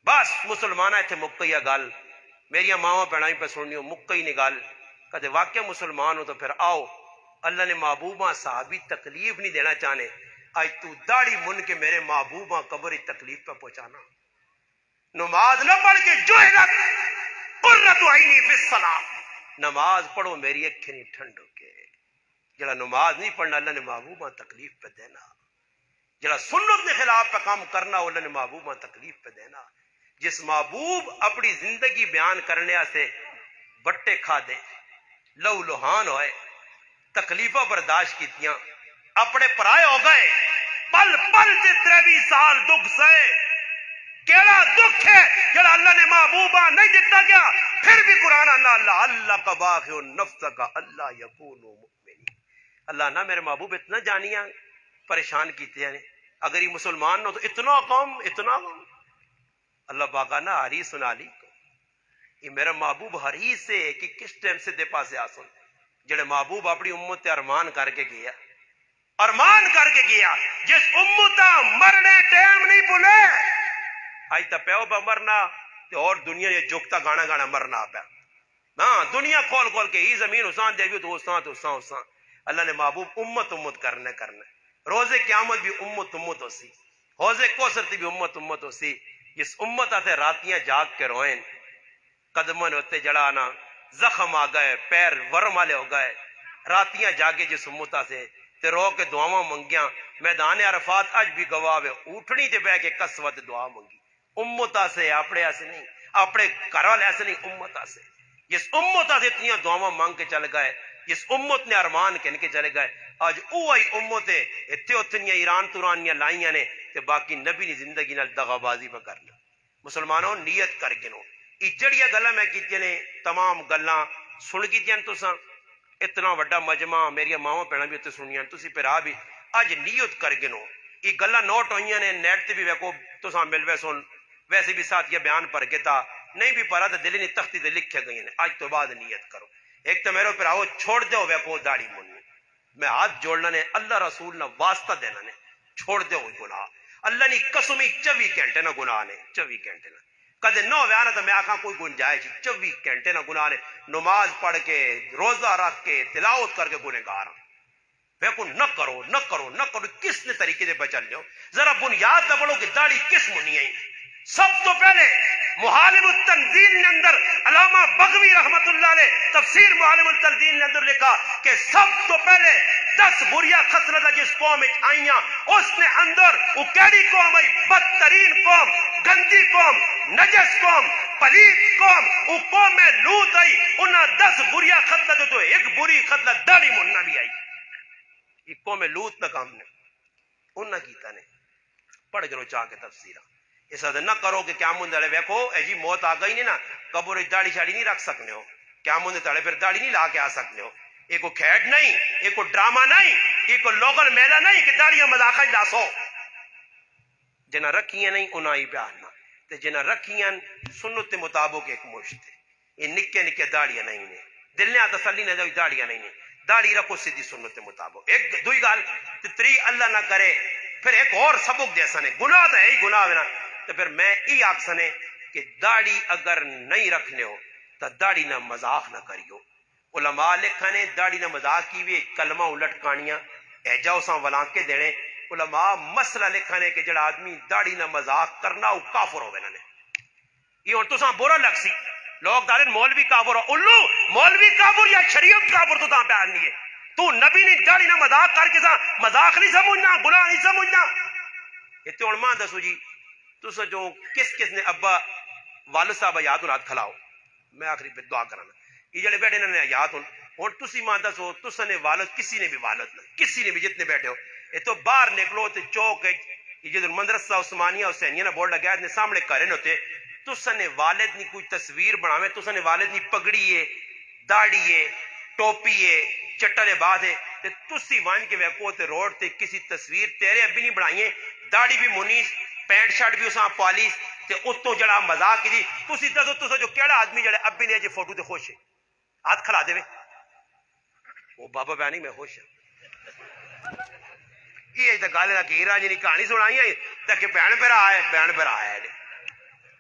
بس مسلمانہ تھے مکیہ گال میری ماما پہنائی پہ سننی ہو مکئی نے گال کہتے واقعہ مسلمان ہو تو پھر آؤ اللہ نے محبوبہ صحابی تکلیف نہیں دینا چاہنے، آج تو داڑھی من کے میرے محبوبہ قبری تکلیف پہ پہنچانا، نماز نہ پڑھ کے جو ہے قرۃ عینی فی الصلاۃ، نماز پڑھو میری اکھیں نہیں ٹھنڈ ہو کے، جڑا نماز نہیں پڑھنا اللہ نے محبوبہ تکلیف پہ دینا، جڑا سنت کے خلاف پہ کام کرنا اللہ نے محبوبہ تکلیف پہ دینا۔ جس محبوب اپنی زندگی بیان کرنے سے بٹے کھا دے لہو لہان ہوئے تکلیفہ برداشت کیتیاں اپنے پرائے ہو گئے پل پل سے 23 سال دکھ سہے، کیڑا دکھ ہے جڑا اللہ نے محبوبہ نہیں دیتا گیا، پھر بھی قرآن اللہ اللہ کا باخع النفس کا اللہ یکون مؤمنین، اللہ نہ میرے محبوب اتنا جانیاں پریشان کیتے ہیں، اگر یہ مسلمان نہ تو اتنا کام اللہ پاکا نہ حریص علی کو، یہ میرا محبوب حریص ہے کہ کس ٹائم سے دے پاسے آسن، جڑے محبوب اپنی امت ارمان کر کے گیا، ارمان کر کے گیا جس امتا مرنے ٹائم نہیں بھولے، آج تا پیو پہ مرنا اور دنیا یہ جگتا گانا گانا مرنا پہ، ہاں دنیا کھول کھول کے ہی زمین حسان دے گی تو حسان اللہ نے محبوب امت کرنے روزے قیامت بھی امت ہو سی، حوض کوثر بھی امت ہو سی، جس امت آتے راتیاں جاگ کے روئیں قدمن ہوتے جڑانا زخم آ گئے پیر ورم والے ہو گئے، راتیاں جاگے جس امتا سے تے رو کے دعاواں منگیاں، میدان عرفات اج بھی گواہ ہے اٹھنی تے بہ کے کسوت دعا منگی، امتا سے اپنے ایسے نہیں، اپنے گھر والے ایسے نہیں، امتا سے جس امتا سے اتنی دعاواں مانگ کے چل گئے، جس امت نے ارمان کہن کے چلے گئے، آج اوہی امتیں اتنے اتنیاں ایران تورانیاں لائیاں نے تے باقی نبی نے زندگی نال دغا بازی پہ کرنا۔ مسلمانوں نیت کر کے نو جڑیاں گلاں میں کیتیاں نے تمام گلاں سن کیتیاں تساں اتنا وڈا مجمع میری ماواں بہناں بھی اتنے سنیاں تسی پھرا بھی اج نیت کر کے نو یہ گلاں نوٹ ہوئیاں نے نیٹ تے بھی ویکھو تساں ملوے سن ویسے بھی ساتھ یہ بیان پڑھ کے تا نہیں بھی پڑھا تو دل نہیں تختی تے لکھے گئی ہیں، آج تو بعد نیت کرو، ایک تو میرے پھراؤ چھوڑ دو ویکھو داڑھی منی میں ہاتھ جوڑنا نے اللہ رسول نہ واسطہ دینا نے چھوڑ دے ہوئی گناہ اللہ نے قسمی 24 گھنٹے نہ گناہ نے 24 گھنٹے نہ کدے نو ویانا تو میں آکھاں کوئی گنجائش 24 گھنٹے نہ گناہ نے نماز پڑھ کے روزہ رکھ کے تلاوت کر کے گنہگار ویکو نہ کرو کس نے طریقے سے بچل لو ذرا بنیاد نہ پڑھو کہ داڑھی کس منی آئی۔ سب تو پہلے محالم التنزیل نے اندر علامہ بغوی رحمت اللہ علیہ تفسیر محالم التنزیل نے اندر لکھا کہ سب تو پہلے 10 بریاں خصلتاں جس قوم آئیاں اس نے اندر وہ کیڑی قوم آئی بدترین قوم گندی قوم نجس قوم پلید قوم وہ قوم میں لوط آئی انہاں 10 بریاں خصلتاں تو ایک بری خصلت داڑھی مننا بھی آئی، یہ قوم لوط نہ کام نے انہاں کیتا نے پڑھ کرو چاہ کے تفسیرہ اس حد نہ کرو کہ کیا مندے ویکھو اے جی موت آ گئی نہیں نا قبر داڑھی شاڑی نہیں رکھ سکنے ہو، کیا مندے تڑے پھر داڑھی نہیں لا کے آ سکنے ہو، یہ کوئی کھیڈ نہیں، یہ کوئی ڈرامہ نہیں، یہ کوئی لوکل میلہ نہیں کہ داڑیاں مذاق داسو. جنہ رکھیاں نہیں انہاں ہی پیارنا، تے جنہ رکھیاں سنت کے مطابق ایک مشت ہے. یہ نکے نکے داڑیاں نہیں نے، دل نے تسلی نہ جاؤ داڑیاں نہیں نے. داڑھی رکھو سیدھی سنت کے مطابق. ایک دوئی گال تے تری اللہ نہ کرے پھر ایک اور سبق دے سنے گناہ تو ہے ہی گناہ ہے نا. تو پھر میں یہ آکھ سنے کہ داڑھی اگر نہیں رکھنے ہو تو داڑھی نہ مذاق نہ کریو. علماء لکھنے داڑھی نہ مذاق کی بھی کلمہ الٹ کانیاں ایجا اساں ولانکے دینے. علماء مسئلہ لکھنے کہ جڑا آدمی داڑھی نہ مذاق کرنا وہ کافر ہوئے نے. یہ ہوں تساں برا لگ سی لوگ دارن مولوی کافر ہو. الو مولوی کافر یا شریعت کافر تو تاں پیار نہیں ہے. تو نبی نے داڑھی نہ مذاق کر کے سا مذاق نہیں سمجھنا، گناہ نہیں سمجھنا. یہ تو علماء دسو جی تسا جو کس کس نے ابا والد صاحب یاد ہاتھ کھلاؤ. میں آخری پہ دعا کرانا یہ جڑے بیٹھے انہوں نے یاد ہوں تسی ماں دسو تسا نے والد کسی نے بھی والد نہ کسی نے بھی جتنے بیٹھے ہو یہ تو باہر نکلو تے چوک جدھر مدرسہ عثمانیہ حسینیہ نہ بورڈ لگا اتنے سامنے کرن ہوتے تسا نے والد نی کوئی تصویر بناوے تسا نے والد نی پگڑی ہے داڑھی ہے ٹوپی ہے چٹلے بات ہے تے تسی وان کے ویکو تے روڈ تے کسی تصویر تیرے ابھی نہیں بنائیے داڑھی بھی منیس پینٹ شرٹ بھی اساں پالیس تے اتوں جڑا مذاق کی تسی دسو تسا جو کیڑا آدمی جڑے ابھی نے جے فوٹو تے خوش ہے ہاتھ کھلا دے وہ بابا بیانی میں خوش ہوں. یہ تو گل ہے کہ ہیرا جی کہانی سنائی ہے تاکہ بہن پھر آئے بہن پھر آیا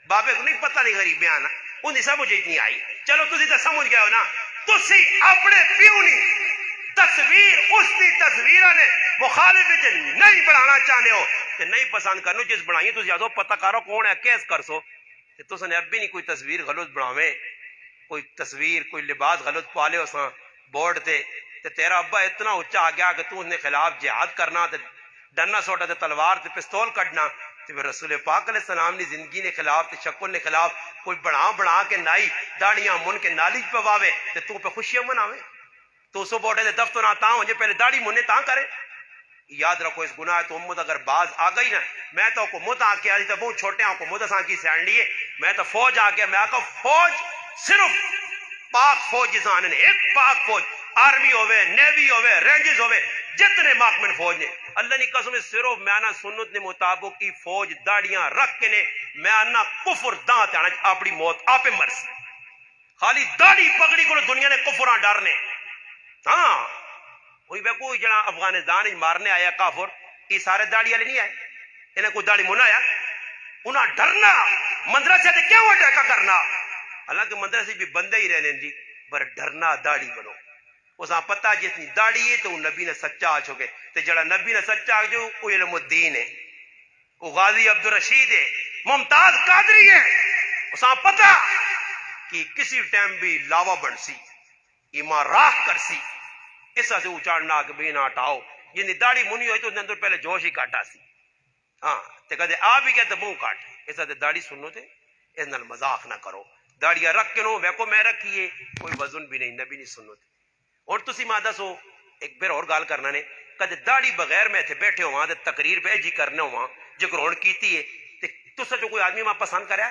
بابے کو نہیں پتہ نہیں غریب بیان ان سمجھ نہیں آئی. چلو تسی تو سمجھ گئے ہو نا. تسی اپنے پیو نی تصویر اس کی تصویر نے مخالف نہیں بنانا چاہتے ہو کہ نہیں پسند کرنو جس بنائیے تو زیادہ پتہ کرو کون ہے کیس کر سو کہ تس نے ابھی نہیں کوئی تصویر غلط بناوے کوئی تصویر کوئی لباس غلط پالے ہو سا بورڈ تے تیرا ابا اتنا اچا آ گیا کہ تو ان کے خلاف جہاد کرنا تے ڈنا سوٹا تے تلوار تے پستول کڈنا تے پھر رسول پاک علیہ السلام نے زندگی نے خلاف تے شکل نے خلاف کوئی بنا کے نائی داڑیاں من کے نالی پواوے تے تو پہ خوشیاں مناوے تو سو بوٹے دے دفتر نہ تاں ہو جے پہلے داڑھی مننے تاں کرے. یاد رکھو اس گناہ تو امت اگر باز آ گئی نا میں تو حکومت آ کے آئی تو بہت چھوٹے ہیں حکومت اساں کی سینڈ لیے میں تو فوج آ کے میں آ فوج صرف پاک فوج جسان نے ایک پاک فوج آرمی ہوئے نیوی ہوئے رینجز ہوئے جتنے محکمے فوج نے اللہ نے قسم صرف میں آنا سنت نے مطابق کی فوج داڑیاں رکھ کے نے میں آنا کفر دانت آنا اپنی موت آپ مرس خالی داڑھی پکڑی کو دنیا نے کفراں ڈرنے. ہاں وہی بے کوئی جنا افغانستان مارنے آیا کافر یہ سارے داڑھی والے نہیں آئے انہیں کوئی داڑھی منایا انہیں ڈرنا مدرسے سے کیوں اٹیکا کرنا حالانکہ مدرسے بھی بندے ہی رہنے جی پر ڈرنا داڑھی بنو اسا پتہ جس نے داڑھی ہے تو نبی نے سچا آ چکے تے جڑا نبی نے سچا آ جو وہ علم الدین ہے وہ غازی عبدالرشید ہے ممتاز قادری ہے اسا پتہ کہ کسی ٹائم بھی لاوا بن سی ایمان راہ کر سی ایسا سے اچاڑنا کہ بھی نہ ہٹاؤ جن داڑھی منی ہوئی تو اندر پہلے جوش ہی کاٹا سی. ہاں تے کہتے آ بھی گئے تو منہ کاٹ ایسا تے داڑھی سنو تے اس نال مذاق نہ کرو داڑیاں رکھ کے نو ویکو میں رکھیے کوئی وزن بھی نہیں نبی نہیں سنو تے. اور تسی ماں دسو ایک بیر اور گال کرنا نے کدے داڑھی بغیر میں تھے بیٹھے ہواں تے تقریر پہ جی کرنے ہواں جو گرہن کیتی ہے تے تسا جو کوئی آدمی ماں پسند کریا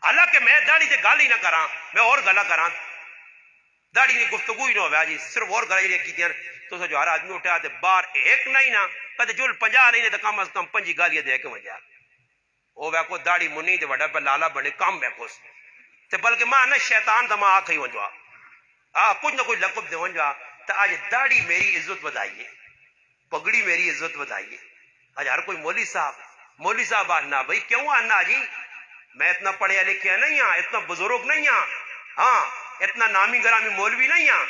حالانکہ میں داڑھی تے گل ہی نہ کراں میں اور گلا کراں داڑھی کی گفتگو ہی نہ ہوا جی صرف اور گلا جی کی تو جو ہر آدمی اٹھا تے باہر ایک نہیں نہ کدے جل 50 نہیں تے کم از کم 5 گالیاں دے کے وجہ وہ ویکو داڑھی منی تے وڈا پہ لالا بنے کم ویکو تے بلکہ ماں نہ شیطان دا ماں آکھئی ونجوا کچھ نہ کوئی لقب دے ونجوا تے آج داڑھی میری عزت بدائیے پگڑی میری عزت بدائیے. آج ہر کوئی مولوی صاحب آنا بھائی کیوں آنا جی میں اتنا پڑھیا لکھیا نہیں ہاں اتنا بزرگ نہیں ہاں ہاں اتنا نامی گرامی مولوی نہیں ہاں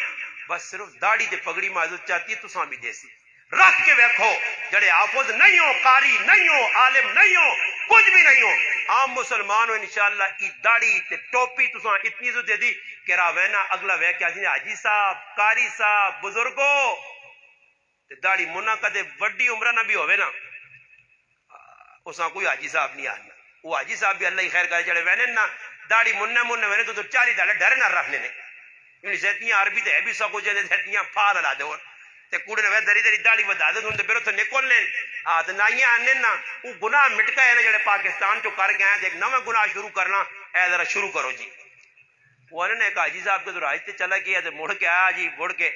بس صرف داڑھی تے پگڑی میں عزت چاہتی ہے تساں بھی دیسی رکھ کے ویکھو جڑے حافظ نہیں ہو قاری نہیں ہو عالم نہیں ہو کچھ بھی نہیں ہو عام مسلمان ہو انشاءاللہ ای داڑھی تے ٹوپی تساں اتنی عزت دے دی کہ راوینا اگلا ویکھ کیا سی حاجی صاحب قاری صاحب بزرگو تے داڑھی منا کدے وڈی عمرہ نہ بھی ہوے نا اساں کوئی حاجی صاحب نہیں آنا وہ حاجی صاحب بھی اللہ ہی خیر کرے جڑے وینے نا داڑھی مننے وینے تو 40 دالے ڈرے نہ رکھنے نے یعنی سیتیاں عربی تے ہے بھی سکو جے سیتیاں پھال لا دے تے کوڑے نے دری دری داڑھی ودا دے تے پھر تے نکل لین ہاں تے نائیاں آنے نا وہ گناہ مٹ گئے نا جڑے پاکستان چوں کر کے آئے تے ایک نواں گناہ شروع کرنا اے ذرا شروع کرو جی وہ نے کہا حاجی صاحب کے تو راج تے چلا گیا تے مڑ کے آیا جی مڑ کے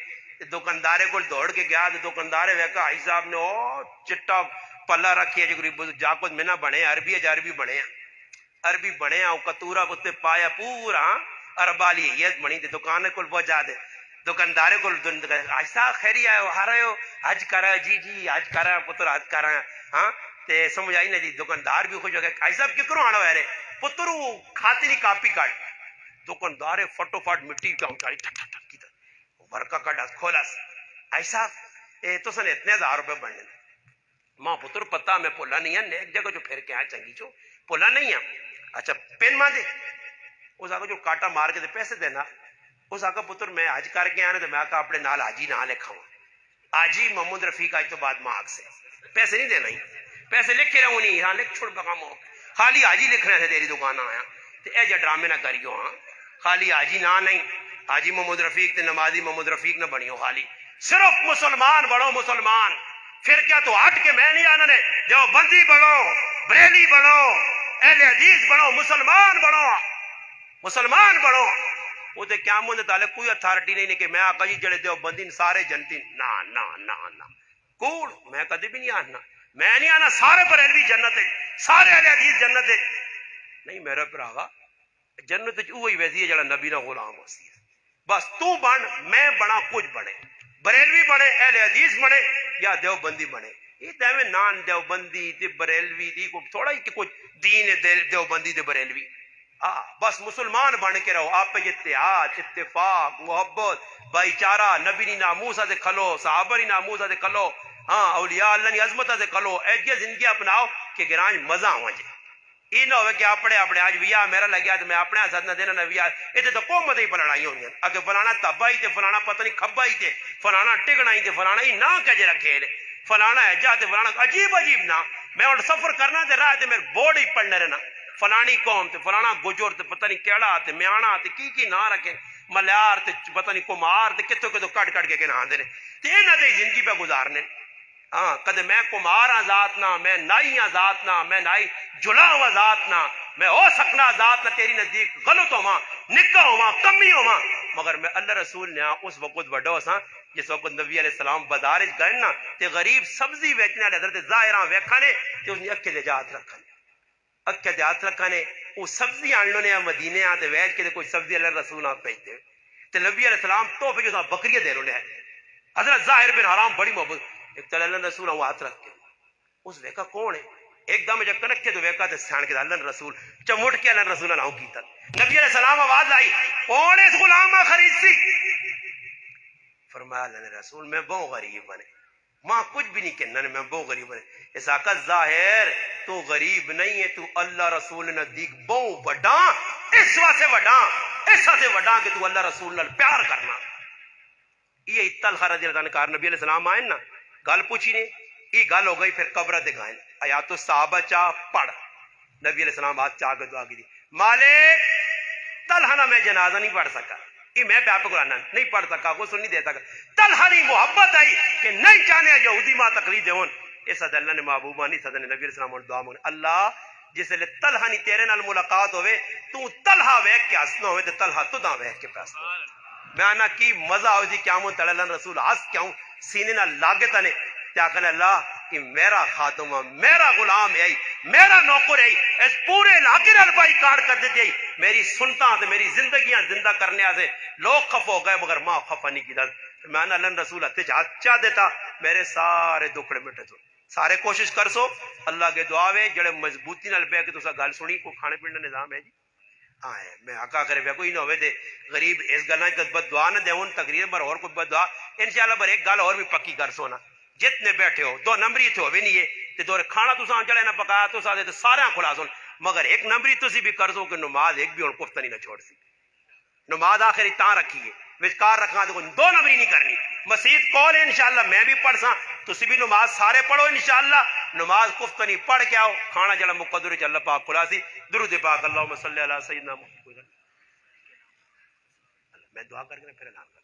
دکاندارے کو دوڑ کے گیا تے دکاندارے ویکھا حاجی صاحب نے او چٹا پلا رکھیا جی غریب جاکت میں نہ بنے عربی عربی بنے او کتورا تے پایا پورا عرب والی حیت بنی تے دکان کول پہنچا دے دکاندارے کو حاجی صاحب خیری آئے ہو آ رہے ہو حج کر رہے جی جی حج کر رہے ہیں پتر حج کر رہے ہیں ہاں تے سمجھ آئی نا جی دکاندار بھی خوش ہو گیا حاجی صاحب ککروں آنا ہے رے پتر کھاتی نہیں کاپی کاٹ دکاندار فٹو فٹ مٹی کا اچاری ٹھک ٹھک ٹھک کی ورکا کڈا کھولا حاجی صاحب تو سن اتنے 1000 روپے بننے ماں پتر پتا میں پولا نہیں ہے ایک جگہ جو پھر کے آیا چنگی چو پولا نہیں ہے اچھا پین ماں دے اس آگے جو کاٹا مار کے دے پیسے دینا اس آگا پتر میں حج کر کے آنے تو میں آگا اپنے نال حاجی نہ لکھا ہوں حاجی محمد رفیق آج تو بعد ماں سے پیسے نہیں دینا ہی پیسے لکھ کے رہوں نہیں ہاں لکھ چھوڑ بکام ہو خالی حاجی لکھ رہے تھے تیری دکان آیا تو اے جا ڈرامے نہ کریو ہاں خالی حاجی نہ نہیں حاجی محمد رفیق تے نمازی محمد رفیق نہ بنیو خالی صرف مسلمان بڑھو مسلمان پھر کیا تو ہٹ کے میں نہیں آنا نے جو بندی بڑھو بریلی بڑھو اہل حدیث بڑھو مسلمان بڑھو وہ تے کیا مجھے تعلق کوئی اتھارٹی نہیں کہ میں آقا جی جڑے دیو بندی سارے جنتی نا کوڑ میں کدی بھی نہیں آنا میں نہیں آنا سارے بریلوی جنت ہے سارے اہل حدیث جنت ہے نہیں میرا پراغا جنت وہی ویسی ہے جڑا نبی نہ غلام ہوسی ہے بس تو بن میں بنا کچھ بنے بریلوی بنے اہل حدیث بنے یا دیوبندی بنے یہ تے نان دیوبندی تے بریلوی دی کو تھوڑا ہی کچھ دین دیوبندی تے بریلوی بس مسلمان بن کے رہو آپ پہ اتحاد اتفاق محبت بھائی چارہ نبی نی ناموسا سے کھلو صحابہ نی ناموسا سے کھلو ہاں اولیاء اللہ نی عظمتہ سے کھلو ایسی زندگی اپناؤ کہ گرانج مزہ ہو جائے یہ نہ ہوئے کہ اپنے آج ویا میرا لگیا تو میں اپنے ساتھ نہ دینا نہ ویا یہ تو قومت ہی پلڑائی ہوئی ہیں اگر فلانا تبا ہی تے فلانا پتہ نہیں کھبا ہی تے فلانا ٹکنا ہی تے فلانا ہی نہ کجے رکھے لے فلانا ہے جاتے فلانا عجیب نہ میں اور سفر کرنا تے راہ تے میرے بورڈ ہی پڑھنے رہنا فلانی قوم تے فلانا گجر تے پتہ نہیں کیڑا تے میانا تے کی نہ رکھے ملیار تے پتہ نہیں کمار تے کتوں کٹ کٹ کے نہ دے تے انہاں تے زندگی پہ گزارنے ہاں کدے میں کمار ہاں ذات نہ میں نائی ہاں ذات نہ میں نائی جلا ہوا ذات نہ میں ہو سکنا ذات نہ تیری نزدیک غلط ہوا نکا ہوا کمی ہوا مگر میں اللہ رسول نے اس وقت وڈو سا جس وقت نبی علیہ السلام بازار گئے نا تے غریب سبزی بیچنے والے حضرت ظاہراں ویکھنے تے اس نے اکھے دے جات رکھنے اکھے دے ہاتھ رکھنے وہ سبزی آنلو نے مدینے آتے ویچ کے کوئی سبزی اللہ رسول آپ بھیجتے تے نبی علیہ السلام تو پہ جو بکریاں دے رہے ہیں حضرت ظاہر بن حرام بڑی محبت ایک طرح اللہ رسول وہ ہاتھ رکھ کے اس ویکا کون ہے ایک دم جب کنک کے تو ویکا تے سان کے اللہ رسول چمٹ کے اللہ رسول نہ کیتا نبی علیہ السلام آواز آئی کون اس غلام خرید سی فرمایا اللہ رسول میں بہت غریب بنے ماں کچھ بھی نہیں کہنا میں بہت غریب بنے اس آقا ظاہر تو غریب نہیں ہے تو اللہ رسول نزدیک بہت وڈا اس واسطے وڈا اس واسطے وڈا کہ تو اللہ رسول نال پیار کرنا یہ طلحہ رضی اللہ عنہ کار نبی علیہ السلام آئے نا گل پوچھی نے یہ گل ہو گئی پھر قبر دے گائیں آیات الصحابہ چاہ پڑھ نبی علیہ السلام آج چاہ کے دعا کی دی مالک طلحہ نہ میں جنازہ نہیں پڑھ سکا یہ میں پہ آپ کو قرآن نہیں پڑھ سکا غسل نہیں دے سکا طلحہ نہیں محبت آئی کہ نہیں چاہنے یہودی ماں تقلید دے ہون اس حد اللہ نے محبوبہ نہیں صدر نبی علیہ السلام اور دعا مون اللہ جس لئے طلحہ نہیں تیرے نال ملاقات ہوئے تو طلحہ ویک کے ہسنا ہوئے تو طلحہ تو داں ویک کے پیسنا میں آنا کی مزہ ہوئی تھی کیا مون تڑا اللہ رسول ہس کیا ہوں سینے نہ لاگتا نے کیا کہنے اللہ کہ میرا خاتم میرا غلام ہے میرا نوکر ہے اس پورے علاقے نال بائی کار کر دیتے ہے میری سنتا تے میری زندگیاں زندہ کرنے آسے لوگ خف ہو گئے مگر ماں خفا نہیں کی دا میں نے اللہ رسول ہتھے چاہ دیتا میرے سارے دکھڑے مٹے تو سارے کوشش کر سو اللہ کے دعاوے جڑے مضبوطی نال بے کہ تسا گل سنی کو کھانے پینے نظام ہے جی آئے میں آقا کرے بے کوئی نہ ہوئے تھے غریب اس گلنا کی بد دعا نہ دے ان تقریر پر اور کوئی بد دعا انشاءاللہ پر ایک گل اور بھی پکی کر سونا جتنے بیٹھے ہو دو نمبری تھے ہوئے نہیں ہے تے دو کھانا تو سان چڑھے نہ پکایا تو سا دے تو سارے کھلا سن مگر ایک نمبری تو سی بھی کر سو کہ نماز ایک بھی اور کفتہ نہیں نہ چھوڑ سی نماز آخری تاں رکھی ہے وچکار رکھنا تو دو نمبری نہیں کرنی مسجد کال ہے انشاءاللہ میں بھی پڑھ سا تسی بھی نماز سارے پڑھو انشاءاللہ نماز کفتہ نہیں پڑھ کے آؤ کھانا جڑا مقدر چ اللہ پاک کھلا سی درود پاک اللہم صلی علی سیدنا محمد میں دعا کر کے پھر اعلان کر